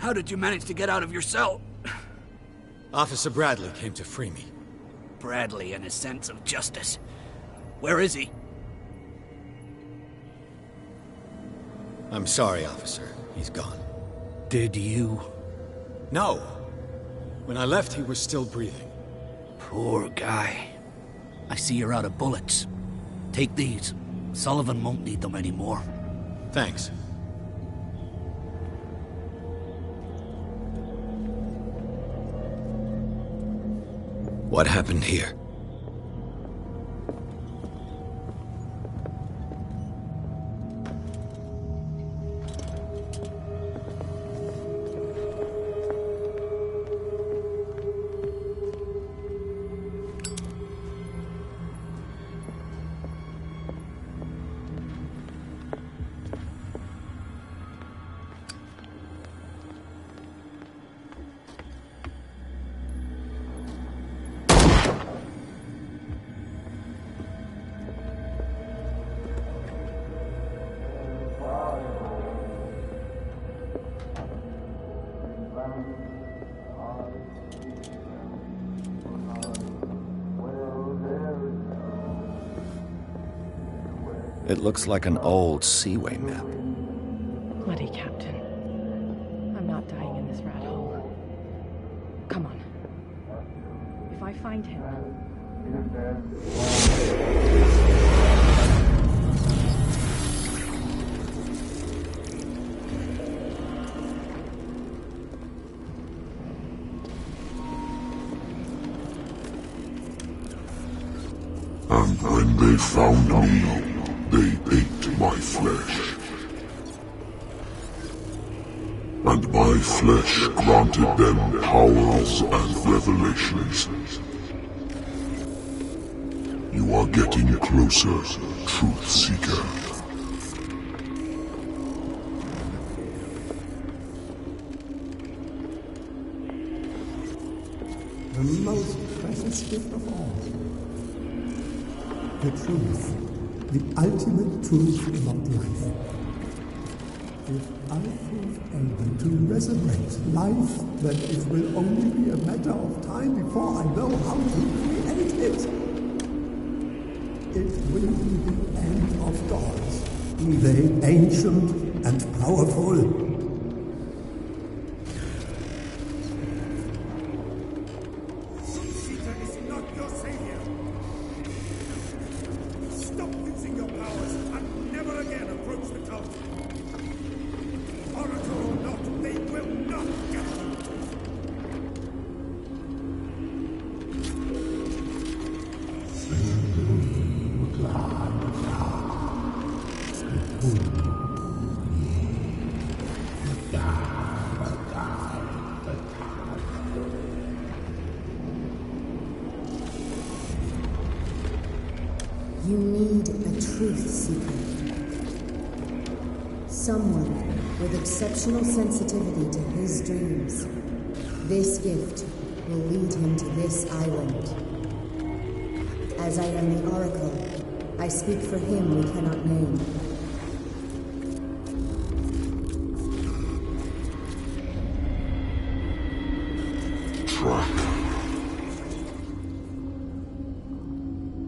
Speaker 11: How did you manage to get out of your cell?
Speaker 9: Officer Bradley came to free me.
Speaker 11: Bradley and his sense of justice. Where is he?
Speaker 2: I'm sorry, officer. He's gone.
Speaker 11: Did you?
Speaker 9: No. When I left, he was still breathing.
Speaker 11: Poor guy. I see you're out of bullets. Take these. Sullivan won't need them anymore.
Speaker 9: Thanks.
Speaker 2: What happened here? It looks like an old Seaway map.
Speaker 1: Bloody Captain. I'm not dying in this rat hole. Come on. If I find him...
Speaker 7: And when they found me, they ate my flesh. And my flesh granted them powers and revelations. You are getting closer, Truth Seeker.
Speaker 14: The most precious gift of all. The truth. The ultimate truth about life. If I prove able to resurrect life, then it will only be a matter of time before I know how to create it. It will be the end of gods, be they ancient and powerful.
Speaker 15: You need a truth seeker. Someone with exceptional sensitivity to his dreams. This gift will lead him to this island. As I am the Oracle, I speak for him we cannot name.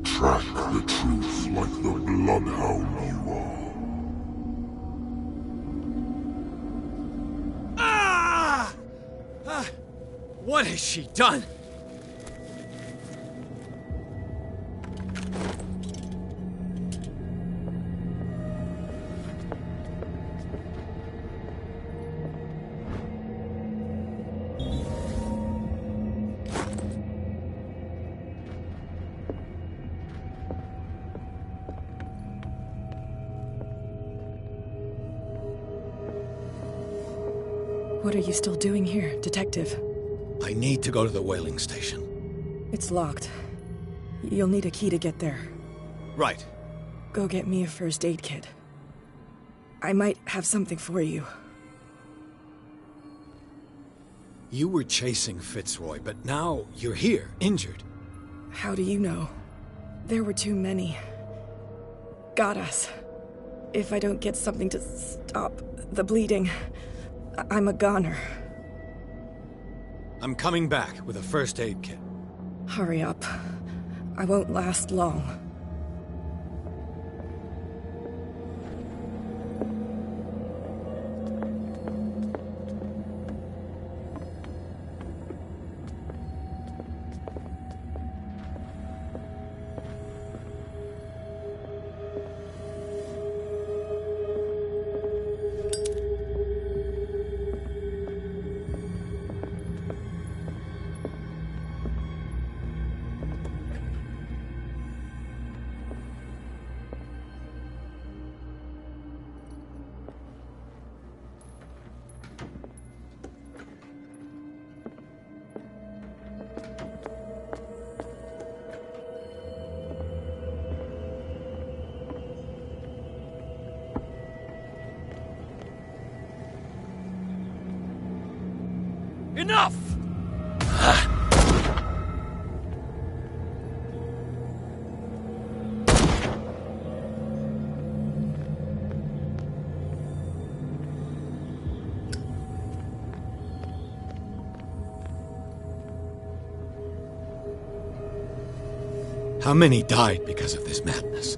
Speaker 7: Track the truth like the bloodhound you are.
Speaker 9: Ah! What has she done?
Speaker 8: What are you still doing here, Detective?
Speaker 2: I need to go to the whaling station.
Speaker 8: It's locked. You'll need a key to get there.
Speaker 9: Right.
Speaker 8: Go get me a first aid kit. I might have something for you.
Speaker 2: You were chasing Fitzroy, but now you're here, injured.
Speaker 8: How do you know? There were too many. Got us. If I don't get something to stop the bleeding, I'm a goner.
Speaker 2: I'm coming back with a first aid kit.
Speaker 8: Hurry up. I won't last long.
Speaker 11: Enough!
Speaker 2: How many died because of this madness?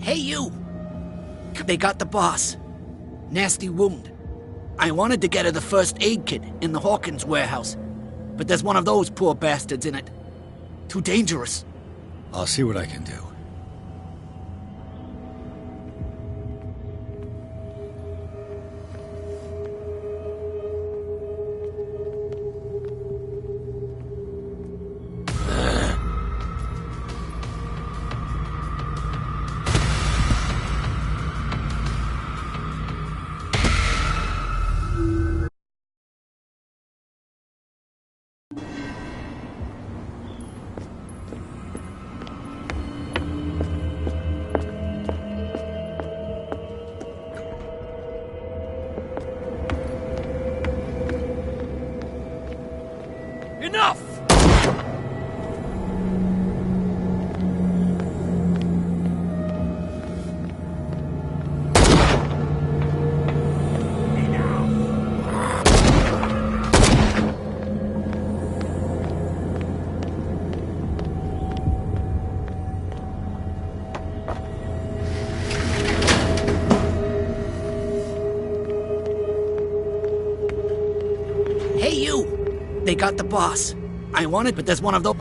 Speaker 11: Hey, you! They got the boss. Nasty wound. I wanted to get her the first aid kit in the Hawkins warehouse, but there's one of those poor bastards in it. Too dangerous.
Speaker 2: I'll see what I can do.
Speaker 11: Enough! Hey, you! They got the boss. I wanted, but there's one of those.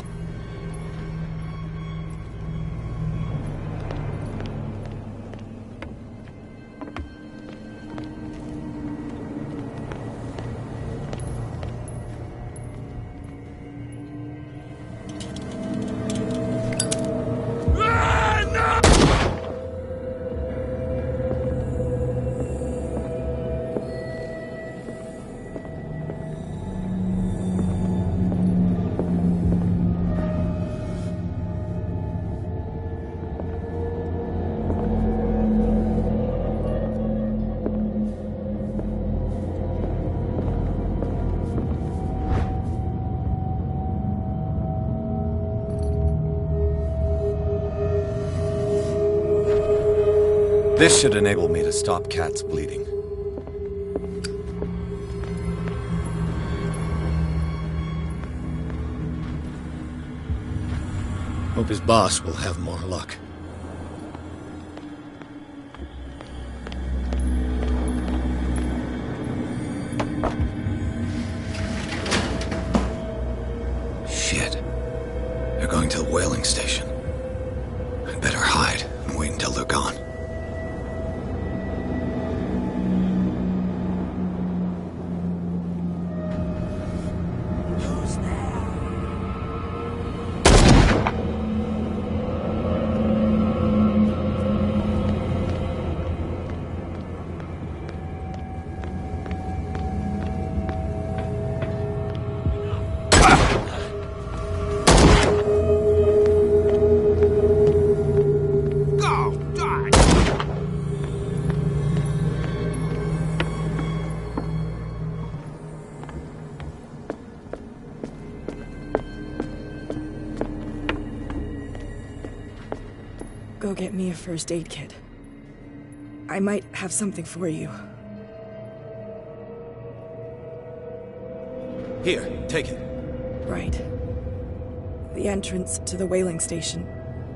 Speaker 2: This should enable me to stop Kat's bleeding.
Speaker 5: Hope his boss will have more luck. Shit. They're going to the whaling station. I'd better hide and wait until they're gone.
Speaker 8: Go get me a first aid kit. I might have something for you.
Speaker 5: Here, take it.
Speaker 8: Right. The entrance to the whaling station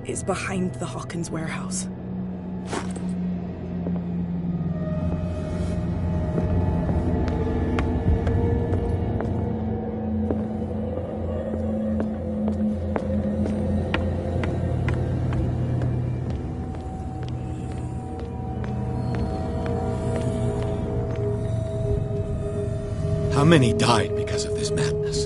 Speaker 8: is behind the Hawkins warehouse.
Speaker 5: How many died because of this madness?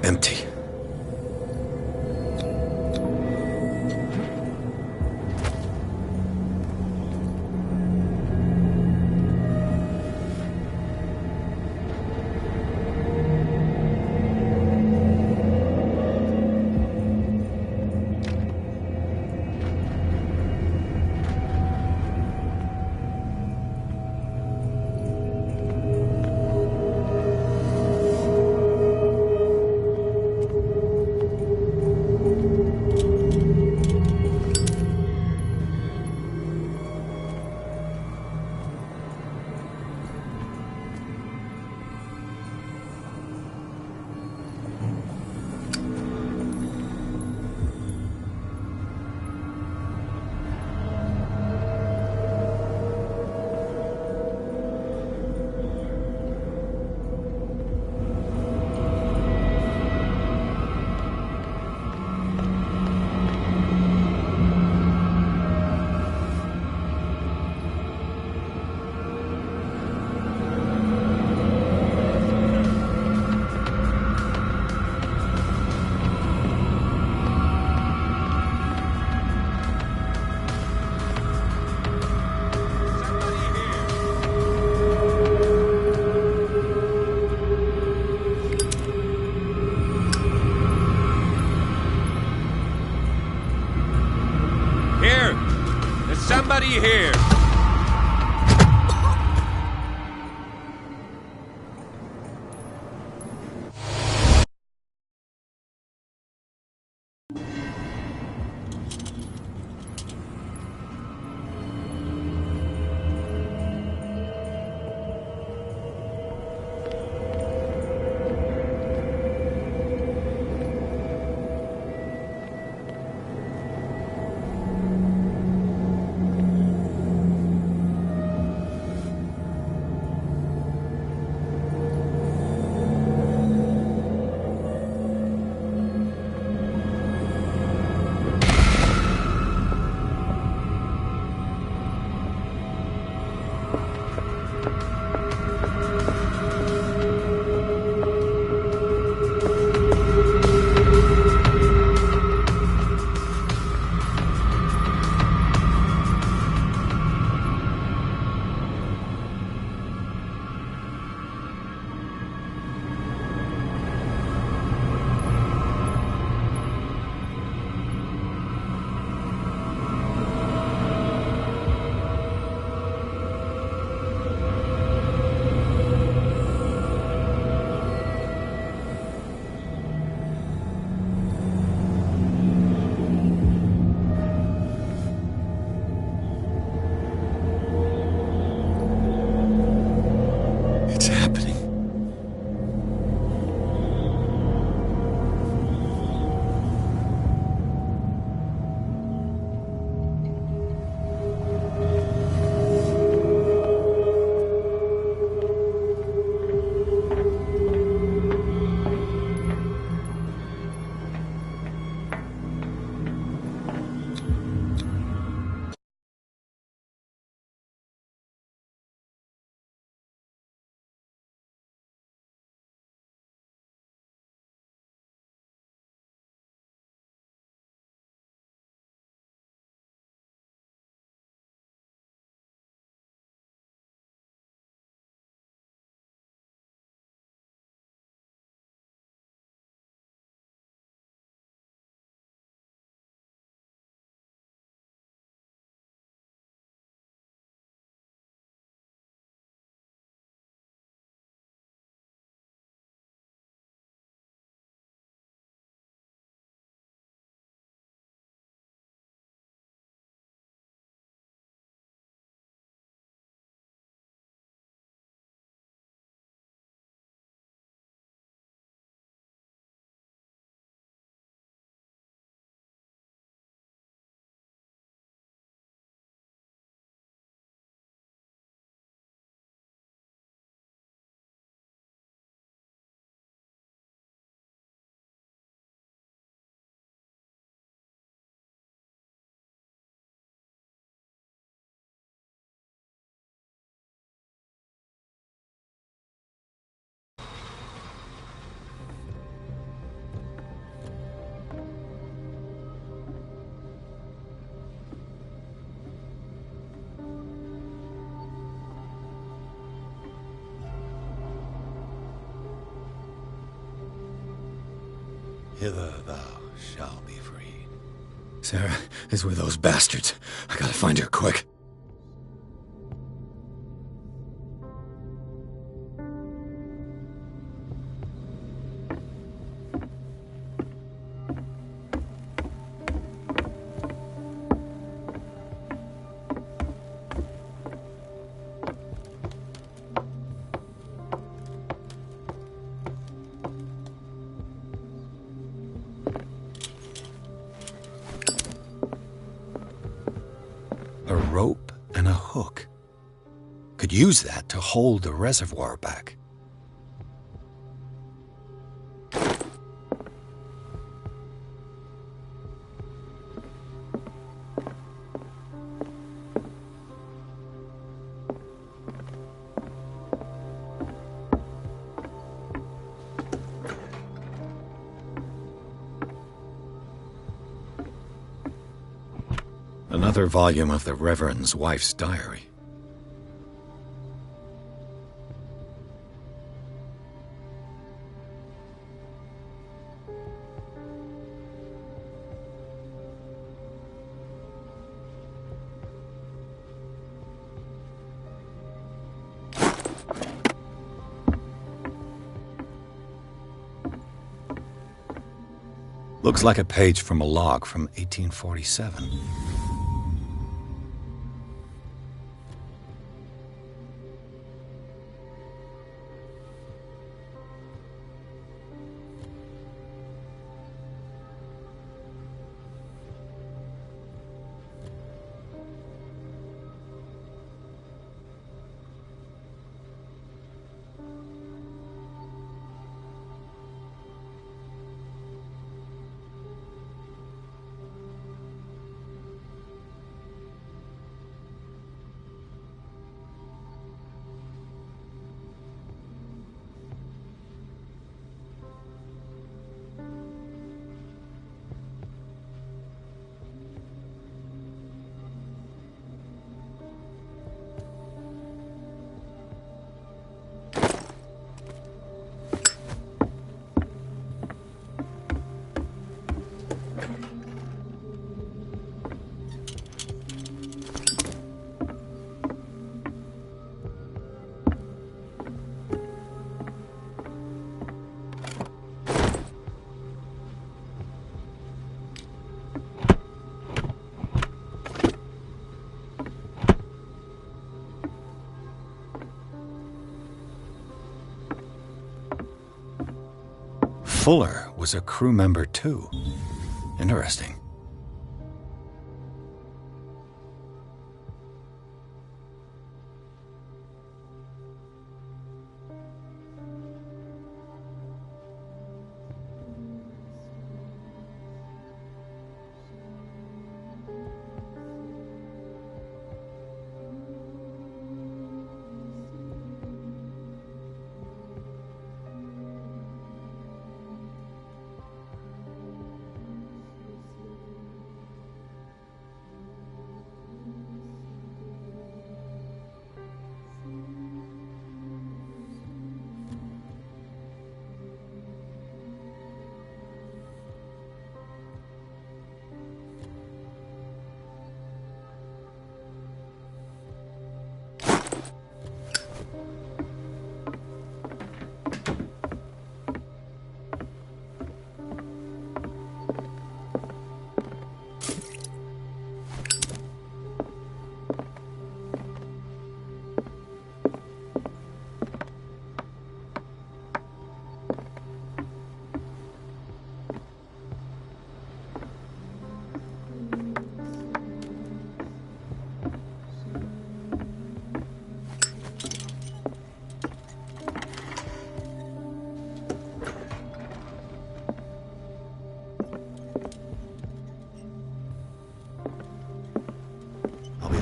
Speaker 5: Empty.
Speaker 2: Hither thou shalt be freed.
Speaker 16: Sarah is with those bastards. I gotta find her quick.
Speaker 2: A rope and a hook. Could use that to hold the reservoir back. Another volume of the Reverend's wife's diary. Looks like a page from a log from 1847. Fuller was a crew member too. Interesting.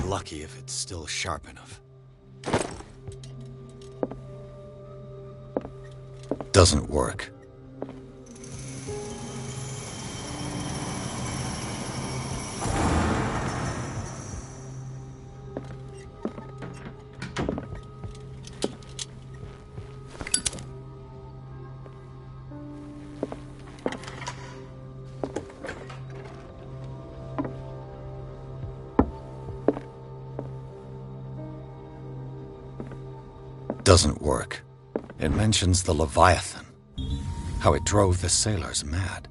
Speaker 2: Lucky if it's still sharp enough. Doesn't work. doesn't work. It mentions the Leviathan, how it drove the sailors mad.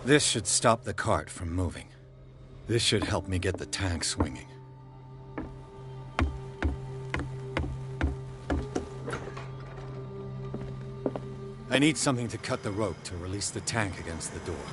Speaker 2: This should stop the cart from moving. This should help me get the tank swinging. I need something to cut the rope to release the tank against the door.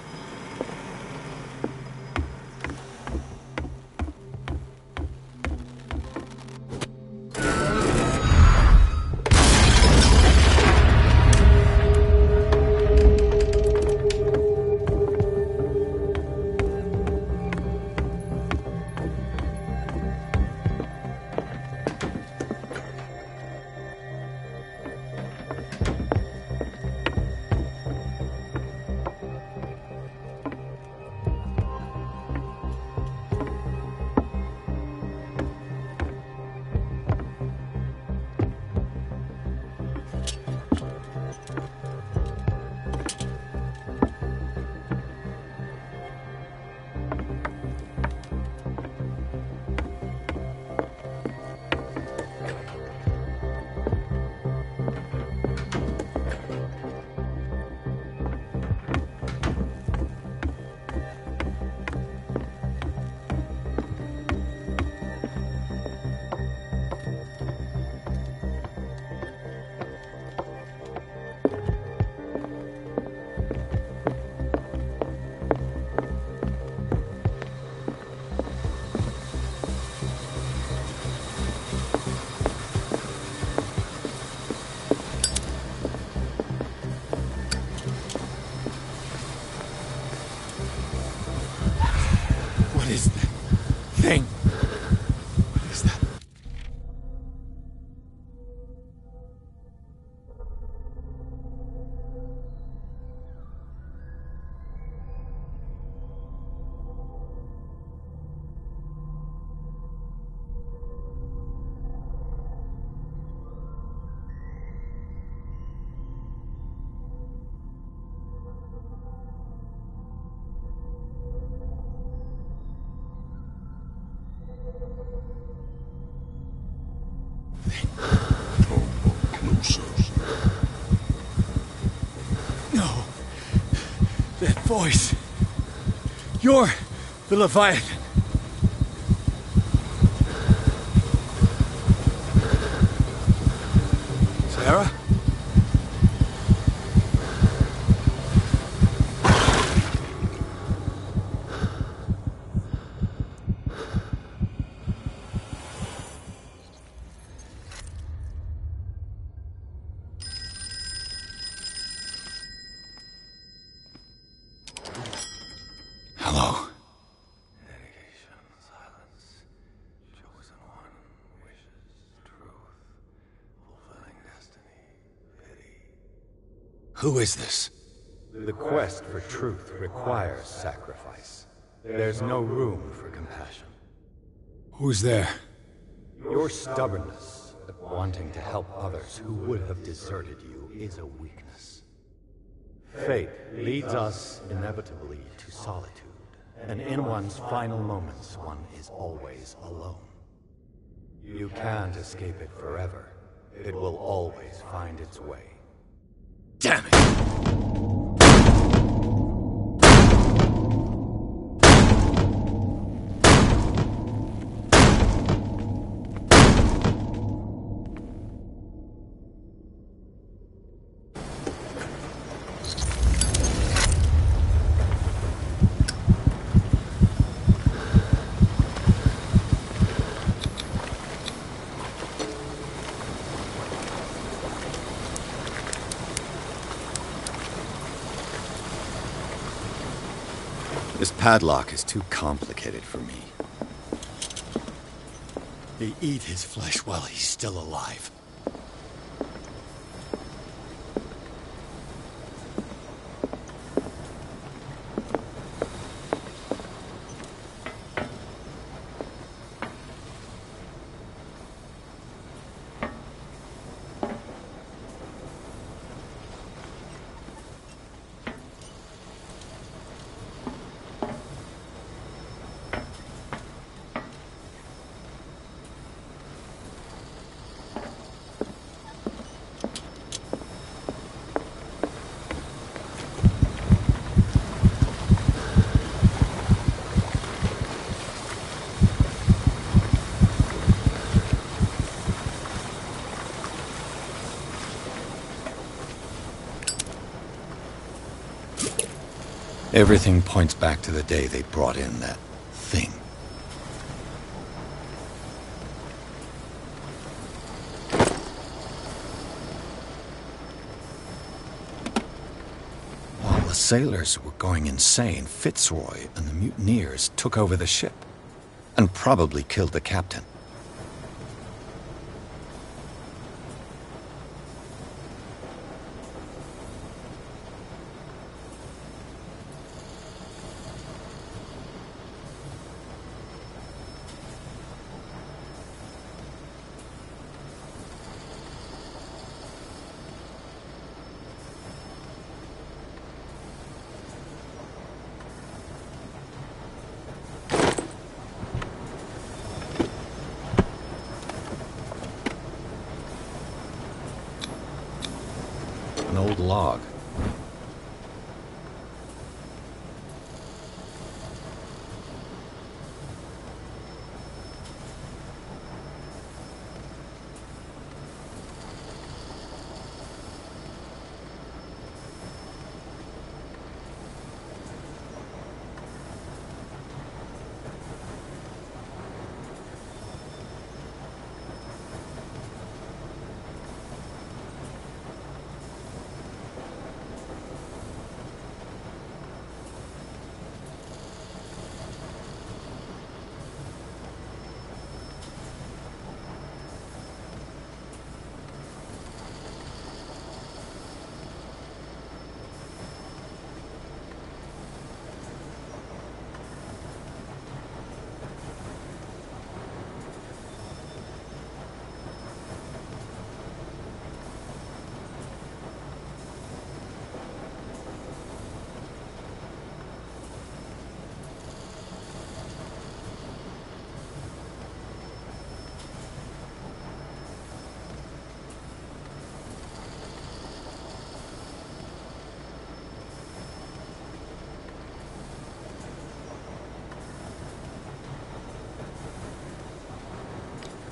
Speaker 9: No. That voice. You're the Leviathan. Sarah?
Speaker 2: Hello. Who is this? The quest for truth requires sacrifice. There's no room for compassion.
Speaker 9: Who's there?
Speaker 2: Your stubbornness, wanting to help others who would have deserted you, is a weakness. Fate leads us inevitably to solitude, and in one's final moments, one is always alone. You can't escape it forever. It will always find its way.
Speaker 9: Damn it!
Speaker 2: This padlock is too complicated for me. They eat his flesh while he's still alive. Everything points back to the day they brought in that thing. While the sailors were going insane, Fitzroy and the mutineers took over the ship and probably killed the captain. An old log.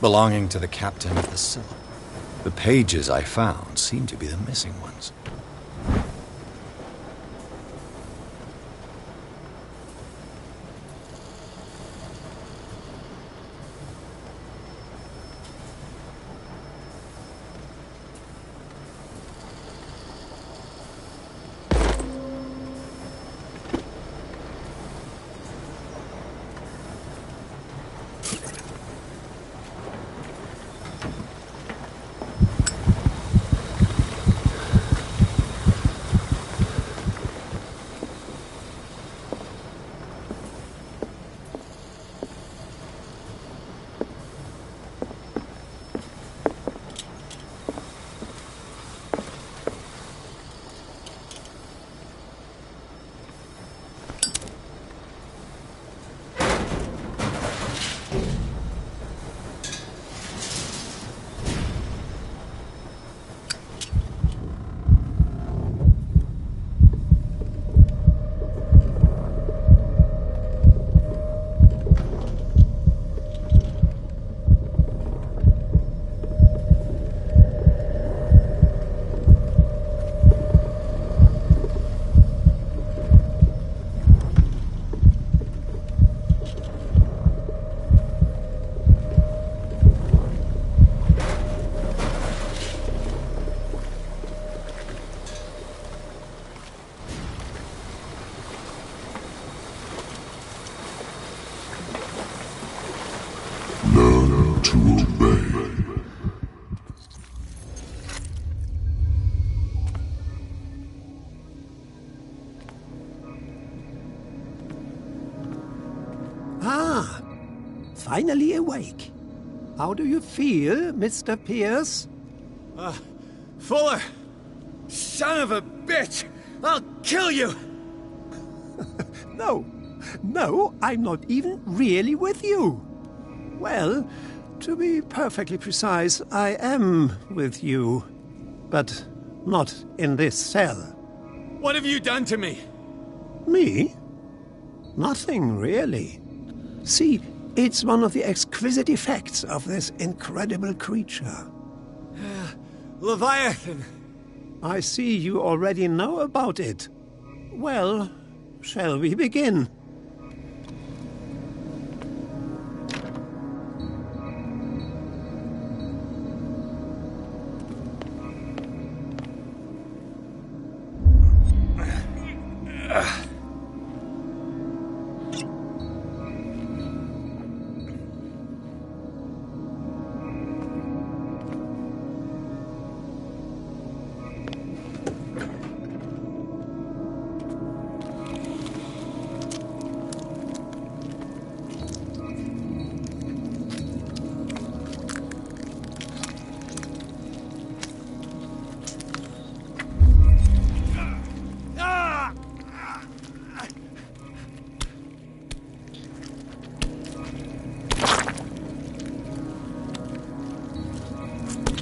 Speaker 2: Belonging to the captain of the Scylla. The pages I found seem to be the missing ones.
Speaker 14: finally awake. How do you feel, Mr. Pierce?
Speaker 4: Fuller! Son of a bitch! I'll kill you!
Speaker 14: No, I'm not even really with you. Well, to be perfectly precise, I am with you. But not in this cell.
Speaker 4: What have you done to me?
Speaker 14: Me? Nothing, really. See, it's one of the exquisite effects of this incredible creature.
Speaker 4: Leviathan!
Speaker 14: I see you already know about it. Well, shall we begin?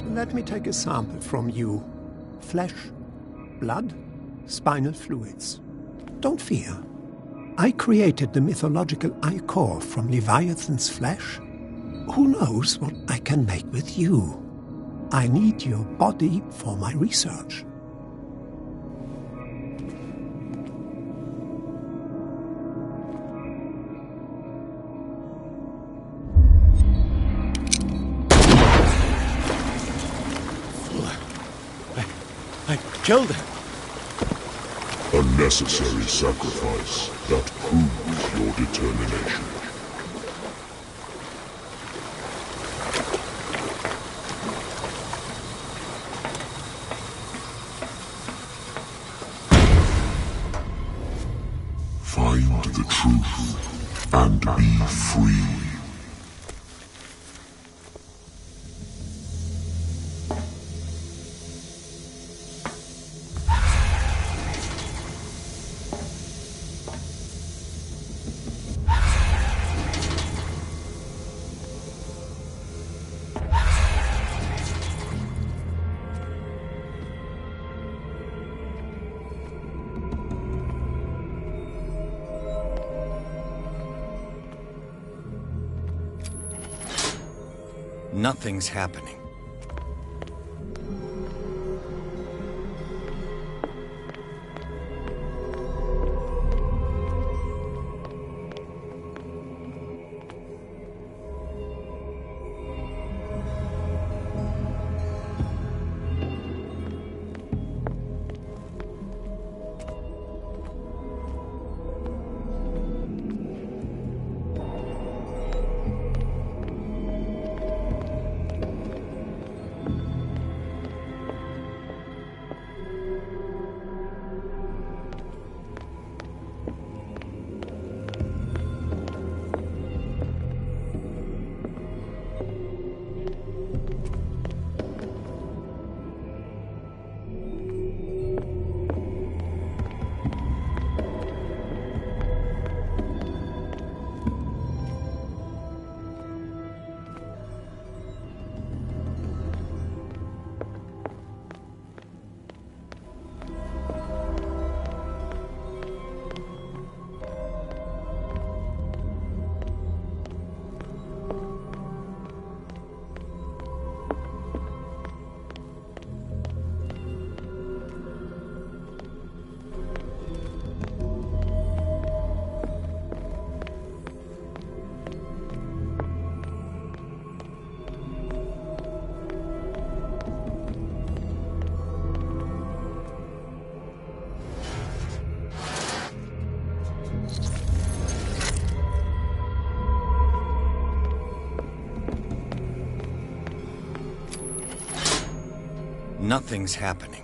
Speaker 14: Let me take a sample from you. Flesh, blood, spinal fluids. Don't fear. I created the mythological ichor from Leviathan's flesh. Who knows what I can make with you? I need your body for my research.
Speaker 4: Killed him.
Speaker 7: A necessary sacrifice that proves your determination. Find the truth and be free.
Speaker 2: Nothing's happening. Nothing's happening.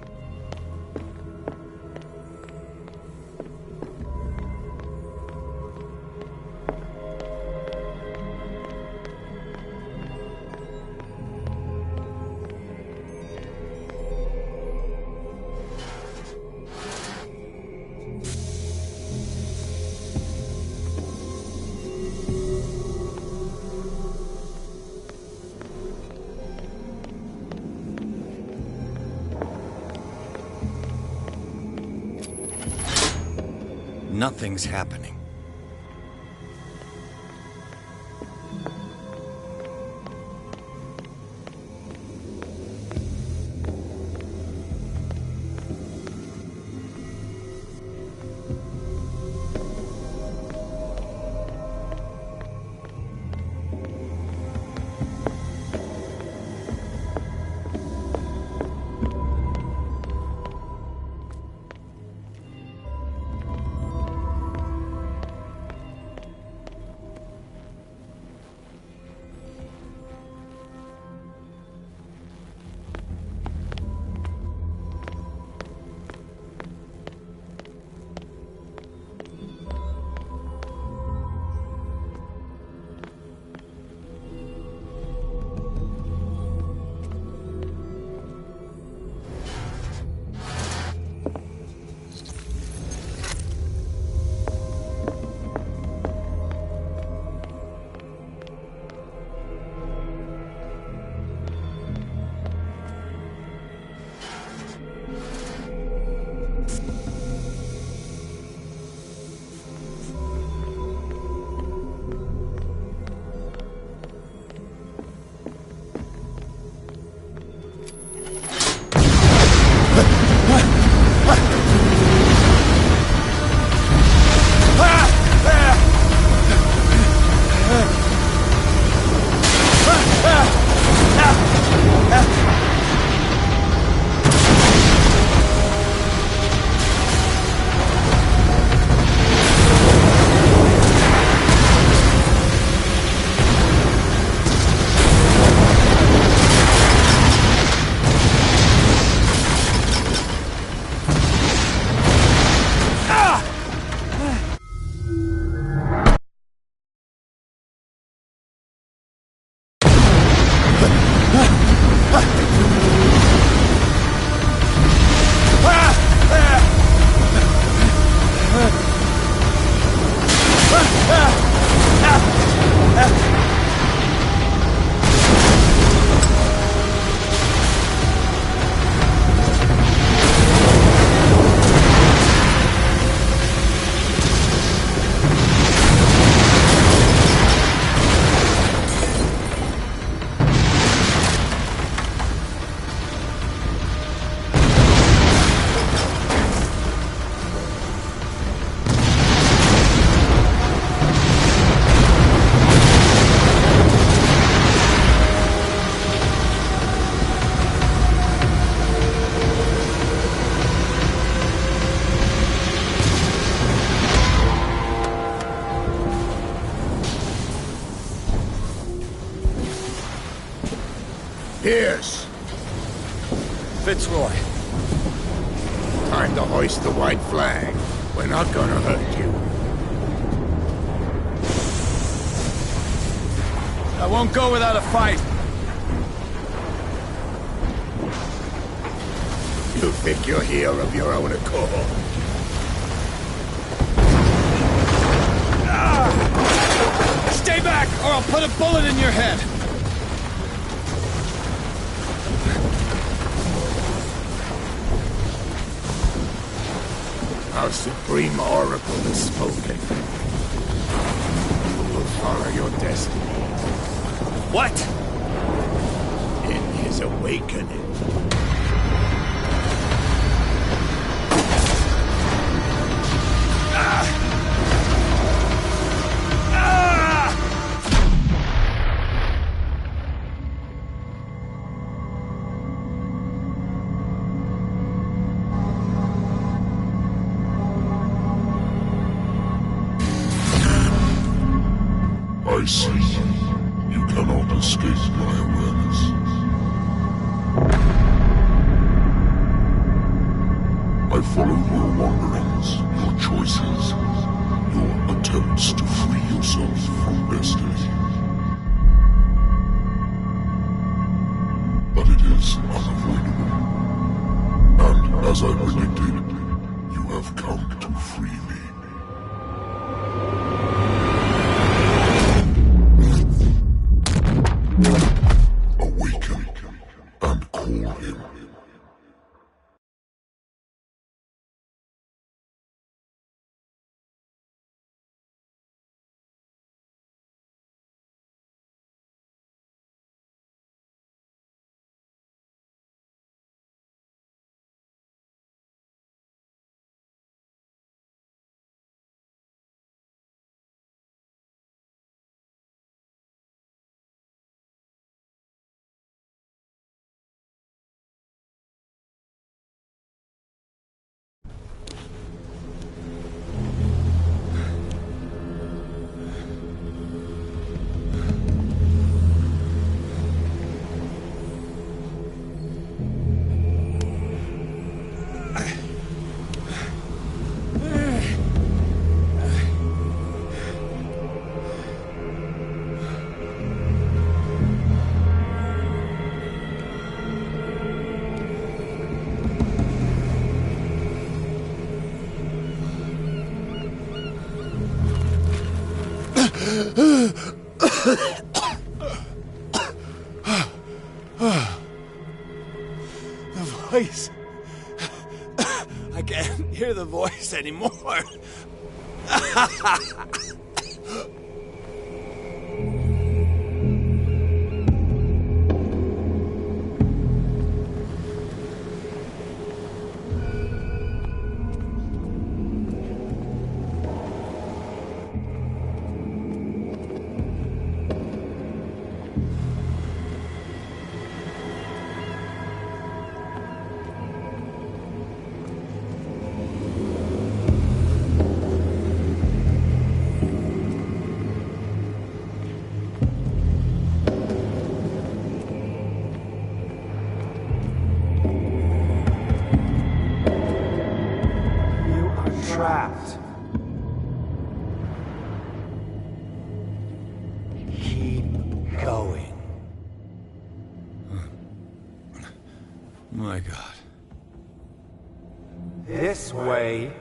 Speaker 2: Nothing's happening.
Speaker 3: Pierce!
Speaker 2: Fitzroy.
Speaker 3: Time to hoist the white flag. We're not gonna hurt you.
Speaker 9: I won't go without a fight.
Speaker 3: You think you're here of your own accord?
Speaker 9: Stay back, or I'll put a bullet in your head!
Speaker 3: Our Supreme Oracle has spoken. You will follow your destiny.
Speaker 9: What?
Speaker 3: In his awakening.
Speaker 7: I see you. You cannot escape my awareness. I follow your wanderings, your choices, your attempts to free yourself from destiny. But it is unavoidable. And as I predicted, you have come to free me. Awaken and call him.
Speaker 9: The voice. I can't hear the voice anymore.
Speaker 4: Trapped. Keep going.
Speaker 9: My God.
Speaker 4: This way.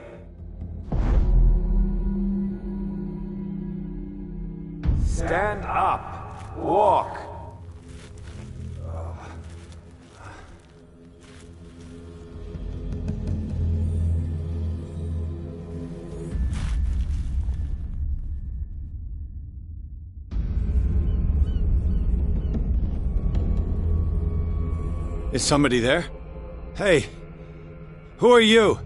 Speaker 4: Stand up. Walk.
Speaker 9: Is somebody there? Hey, who are you?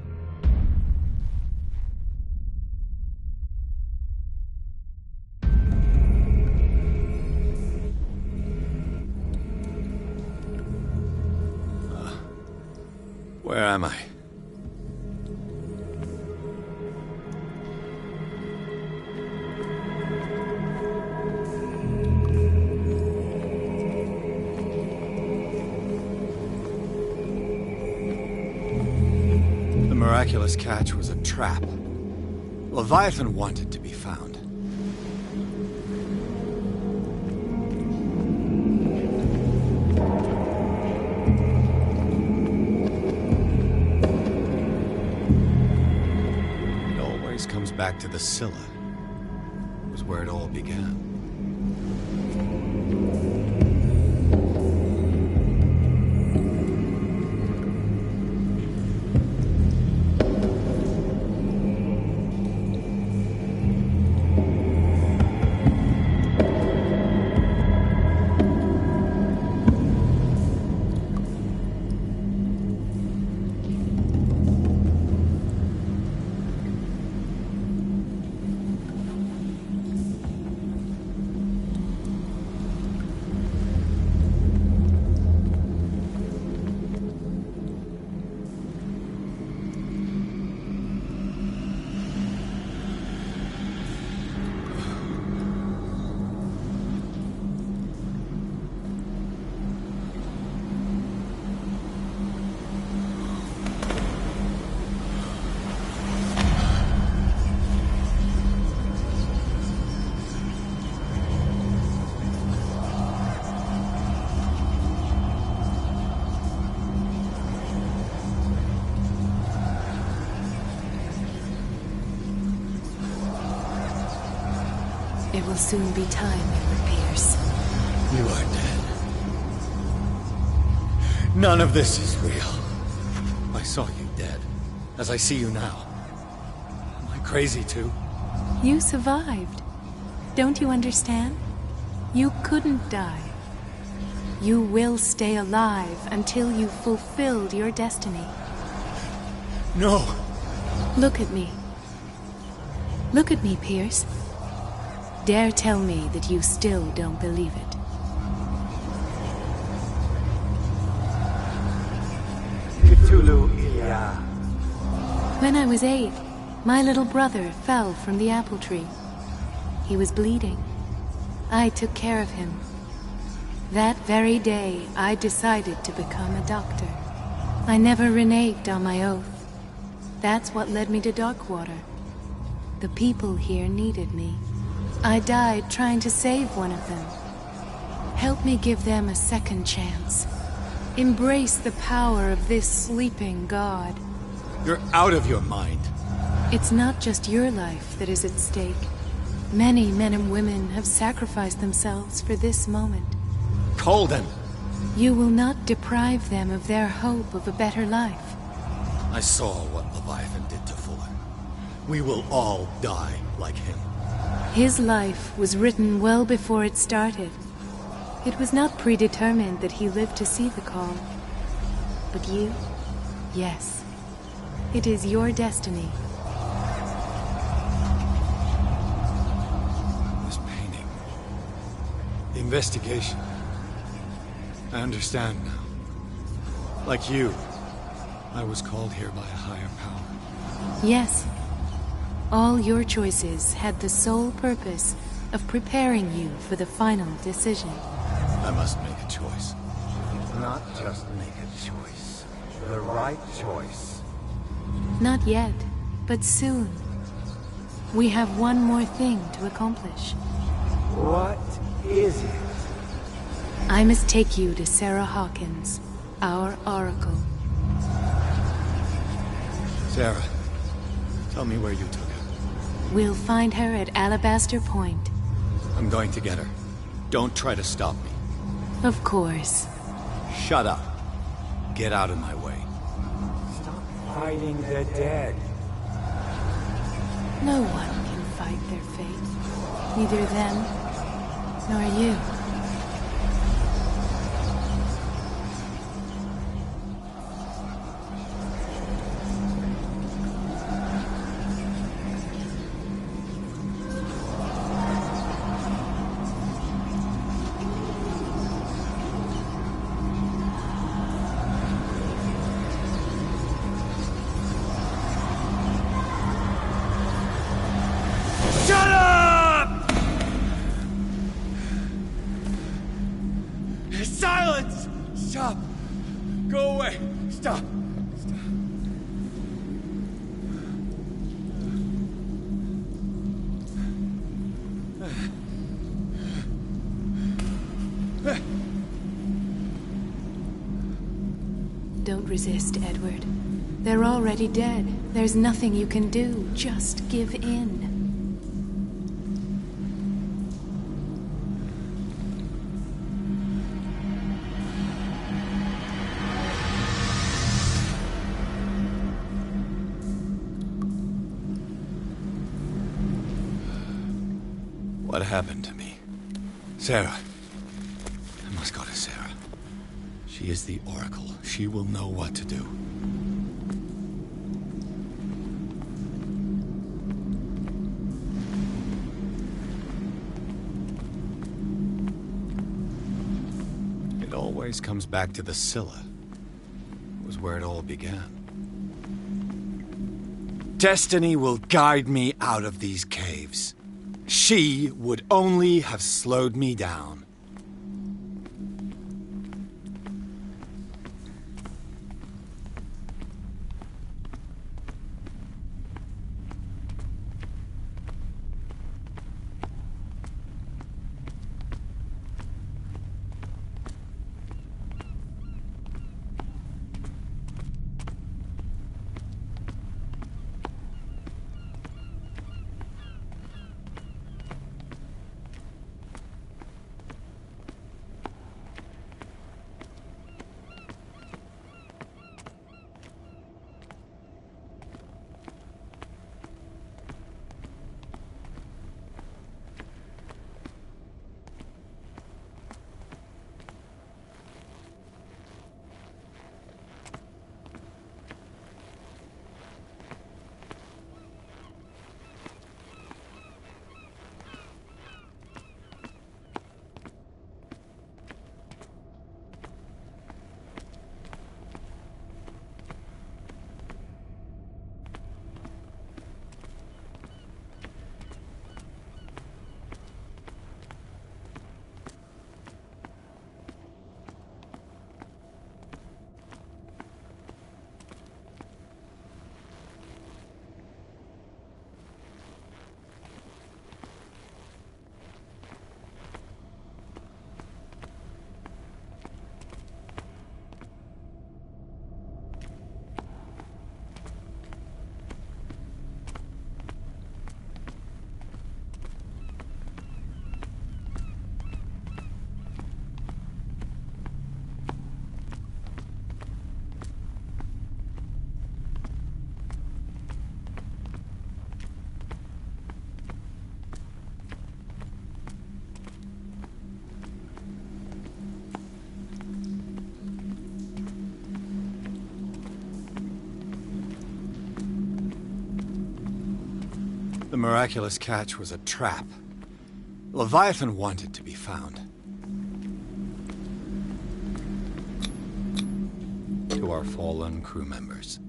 Speaker 9: Where am I? The miraculous catch was a trap. Leviathan wanted to be found. Comes back to the Scylla. It was where it all began.
Speaker 17: It will soon be time, Edward Pierce.
Speaker 9: You are dead. None of this is real. I saw you dead, as I see you now. Am I crazy too?
Speaker 17: You survived. Don't you understand? You couldn't die. You will stay alive until you've fulfilled your destiny.
Speaker 9: No.
Speaker 17: Look at me. Look at me, Pierce. Dare tell me that you still don't believe it.
Speaker 4: Cthulhu, Ilya.
Speaker 17: When I was 8, my little brother fell from the apple tree. He was bleeding. I took care of him. That very day, I decided to become a doctor. I never reneged on my oath. That's what led me to Darkwater. The people here needed me. I died trying to save one of them. Help me give them a second chance. Embrace the power of this sleeping god.
Speaker 9: You're out of your mind.
Speaker 17: It's not just your life that is at stake. Many men and women have sacrificed themselves for this moment.
Speaker 2: Colden!
Speaker 17: You will not deprive them of their hope of a better life.
Speaker 2: I saw what Leviathan did to Fuller. We will all die like him.
Speaker 17: His life was written well before it started. It was not predetermined that he lived to see the call. But you? Yes. It is your destiny.
Speaker 16: This painting. The investigation. I understand now. Like you, I was called here by a higher power.
Speaker 17: Yes. All your choices had the sole purpose of preparing you for the final decision.
Speaker 2: I must make a choice.
Speaker 4: Not just make a choice. The right choice.
Speaker 17: Not yet, but soon. We have one more thing to accomplish.
Speaker 4: What is it?
Speaker 17: I must take you to Sarah Hawkins, our Oracle.
Speaker 2: Sarah, tell me where you took her.
Speaker 17: We'll find her at Alabaster Point.
Speaker 2: I'm going to get her. Don't try to stop me.
Speaker 17: Of course.
Speaker 2: Shut up. Get out of my way.
Speaker 4: Stop fighting the dead.
Speaker 17: No one can fight their fate. Neither them, nor you.
Speaker 4: Silence! Stop! Go away! Stop!
Speaker 17: Don't resist, Edward. They're already dead. There's nothing you can do. Just give in.
Speaker 2: What happened to me? Sarah. I must go to Sarah. She is the Oracle. She will know what to do. It always comes back to the Scylla. It was where it all began. Destiny will guide me out of these caves. She would only have slowed me down.
Speaker 16: The miraculous catch was a trap. Leviathan wanted to be found. To our fallen crew members,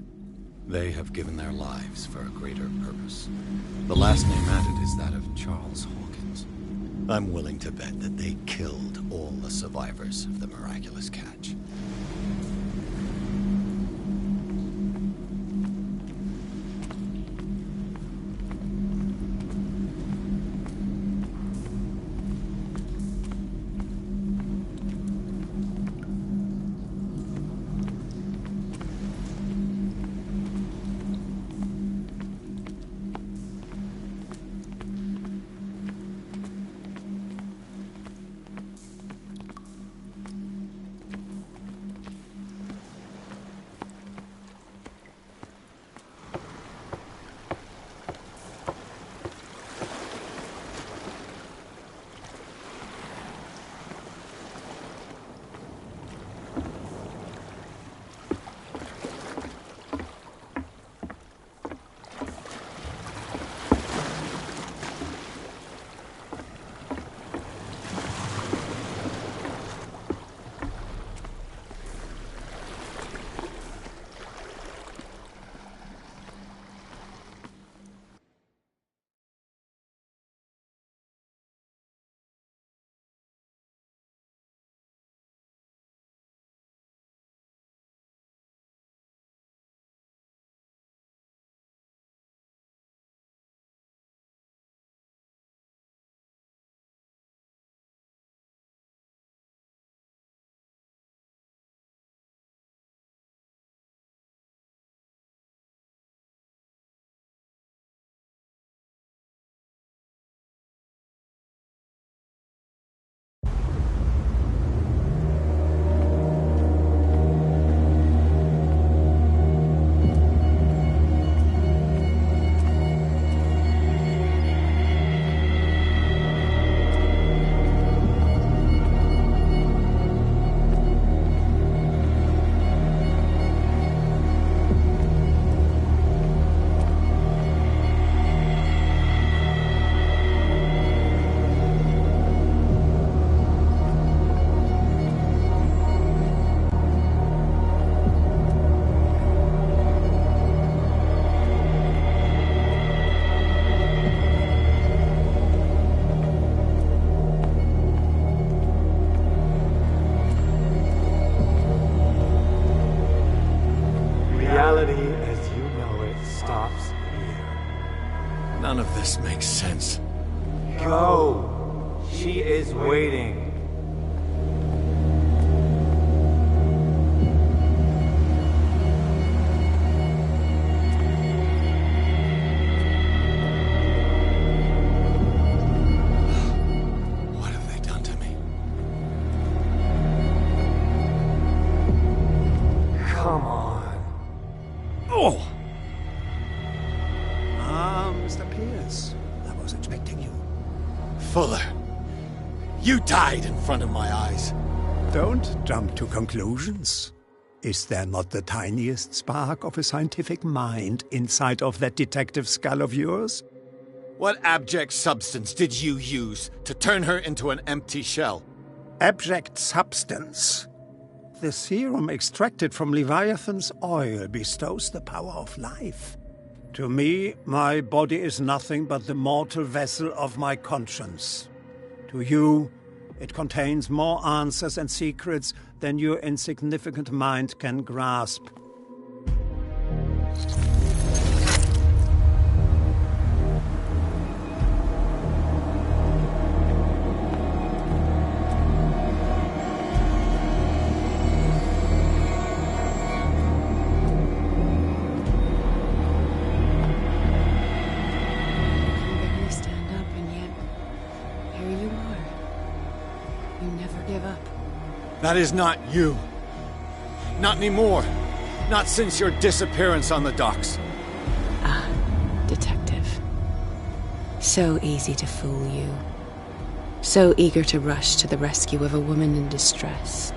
Speaker 16: they have given their lives for a greater purpose. The last name added is that of Charles Hawkins. I'm willing to bet that they killed all the survivors of the miraculous catch. None of this makes sense.
Speaker 4: Go! She is waiting.
Speaker 16: What have they done to me?
Speaker 4: Come on.
Speaker 16: Oh!
Speaker 3: Mr. Pierce, I was expecting you.
Speaker 16: Fuller, you died in front of my eyes.
Speaker 3: Don't jump to conclusions. Is there not the tiniest spark of a scientific mind inside of that detective skull of yours?
Speaker 16: What abject substance did you use to turn her into an empty shell?
Speaker 3: Abject substance. The serum extracted from Leviathan's oil bestows the power of life. To me, my body is nothing but the mortal vessel of my conscience. To you, it contains more answers and secrets than your insignificant mind can grasp.
Speaker 16: That is not you. Not anymore. Not since your disappearance on the docks.
Speaker 1: Ah, detective. So easy to fool you. So eager to rush to the rescue of a woman in distress.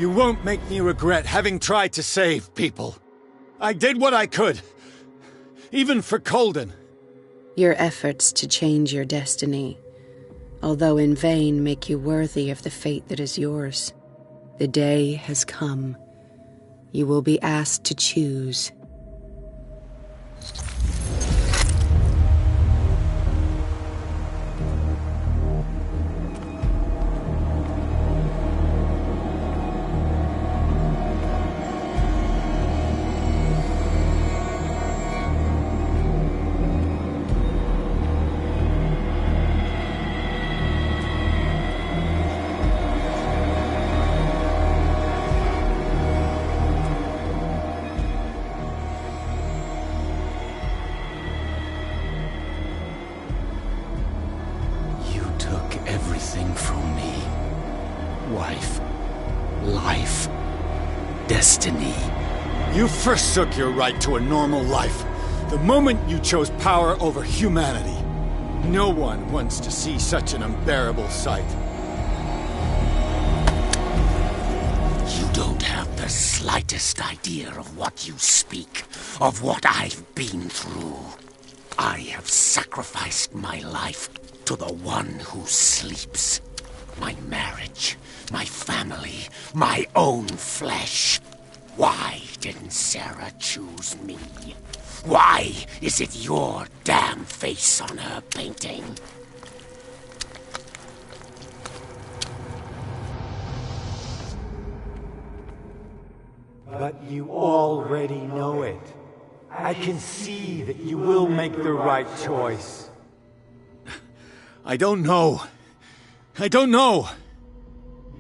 Speaker 16: You won't make me regret having tried to save people. I did what I could. Even for Colden.
Speaker 1: Your efforts to change your destiny, although in vain, make you worthy of the fate that is yours. The day has come. You will be asked to choose.
Speaker 6: From me. Wife, life, destiny.
Speaker 9: You forsook your right to a normal life the moment you chose power over humanity. No one wants to see such an unbearable sight.
Speaker 6: You don't have the slightest idea of what you speak, of what I've been through. I have sacrificed my life to the one who sleeps. My marriage, my family, my own flesh. Why didn't Sarah choose me? Why is it your damn face on her painting?
Speaker 4: But you already know it. I can see that you will make the right choice.
Speaker 9: I don't know. I don't know.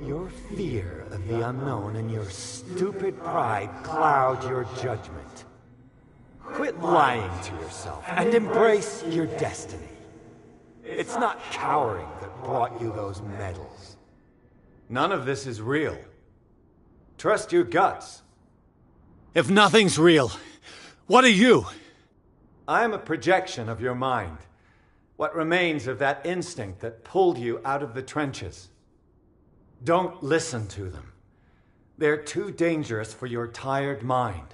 Speaker 4: Your fear of the unknown and your stupid pride cloud your judgment. Quit lying to yourself and embrace your destiny. It's not cowering that brought you those medals. None of this is real. Trust your guts.
Speaker 9: If nothing's real, what are you?
Speaker 4: I'm a projection of your mind. What remains of that instinct that pulled you out of the trenches. Don't listen to them. They're too dangerous for your tired mind.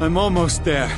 Speaker 9: I'm almost there.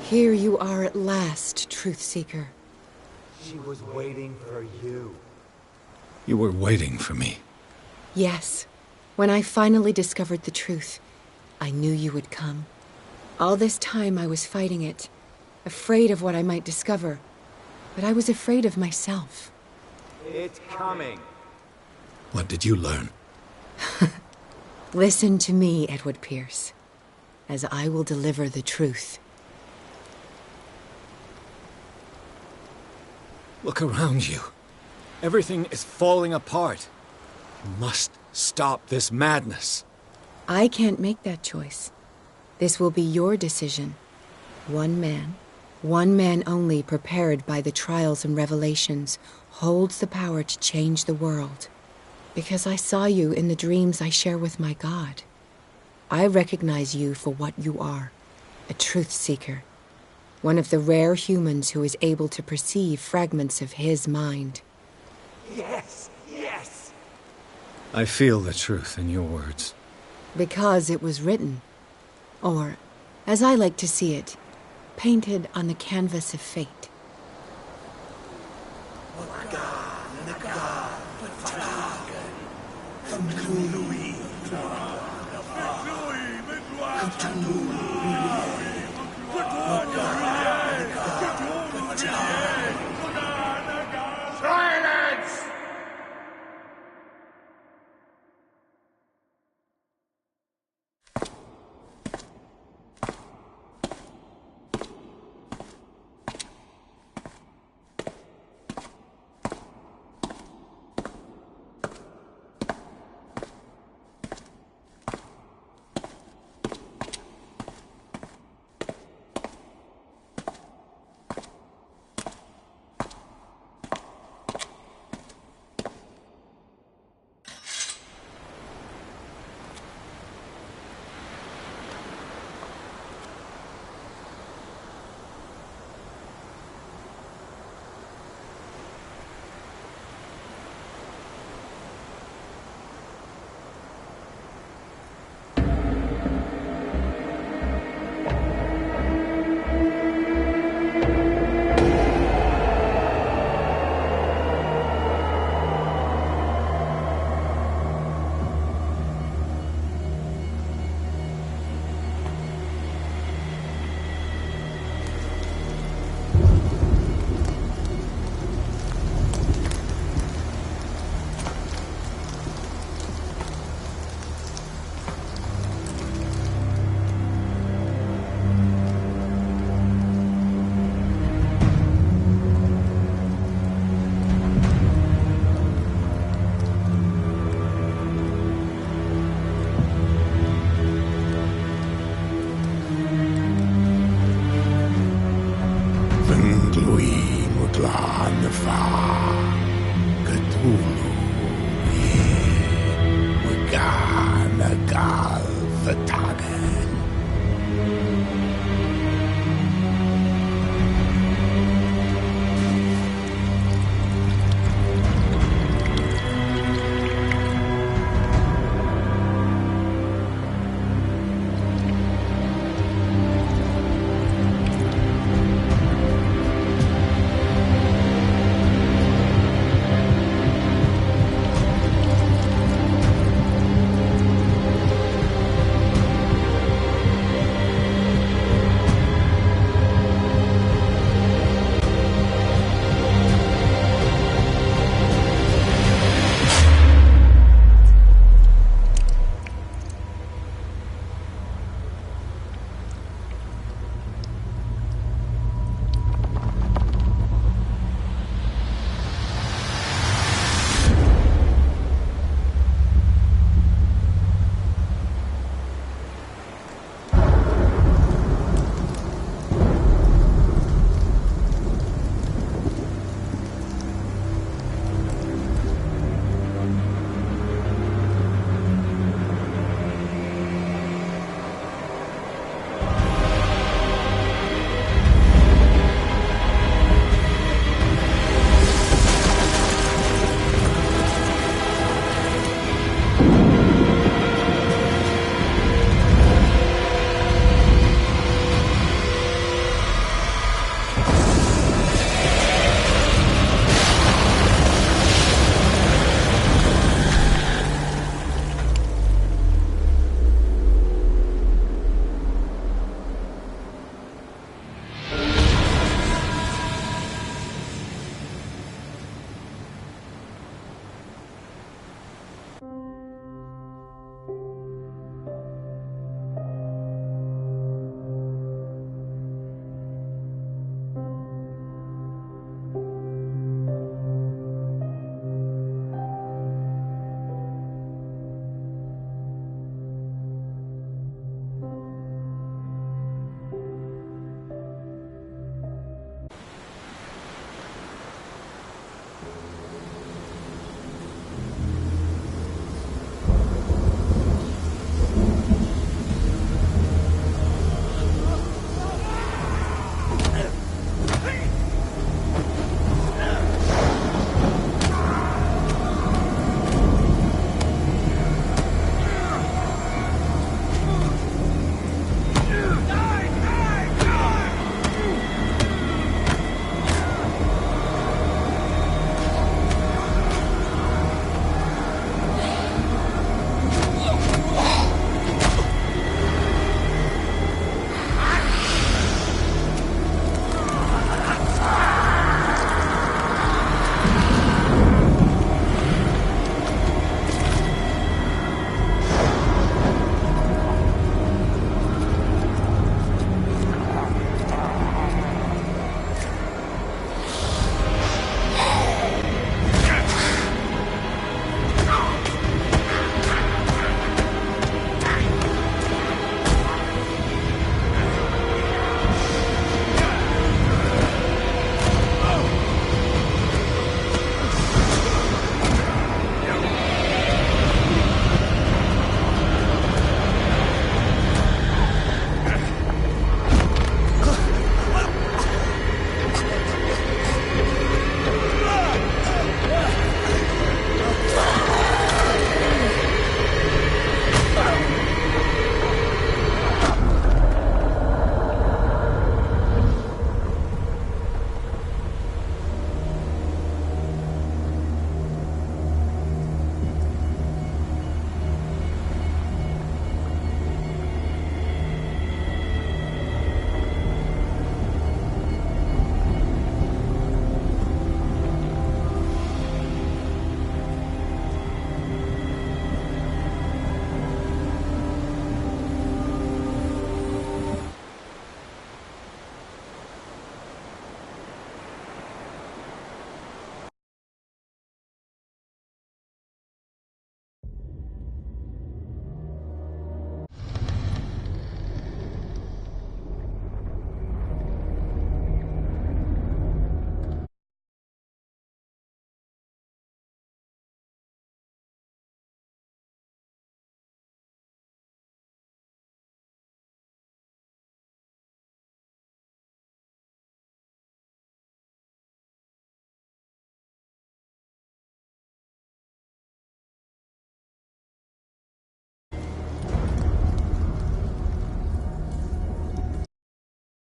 Speaker 1: Here you are at last, Truth Seeker.
Speaker 4: She was waiting for you.
Speaker 9: You were waiting for me.
Speaker 1: Yes. When I finally discovered the truth, I knew you would come. All this time I was fighting it, afraid of what I might discover. But I was afraid of myself.
Speaker 4: It's coming.
Speaker 9: What did you learn?
Speaker 1: Listen to me, Edward Pierce, as I will deliver the truth.
Speaker 9: Look around you. Everything is falling apart. You must stop this madness.
Speaker 1: I can't make that choice. This will be your decision. One man only, prepared by the trials and revelations, holds the power to change the world. Because I saw you in the dreams I share with my God. I recognize you for what you are, a truth seeker. One of the rare humans who is able to perceive fragments of his mind.
Speaker 4: Yes, yes!
Speaker 9: I feel the truth in your words.
Speaker 1: Because it was written. Or, as I like to see it, painted on the canvas of fate.
Speaker 12: Cthulhu.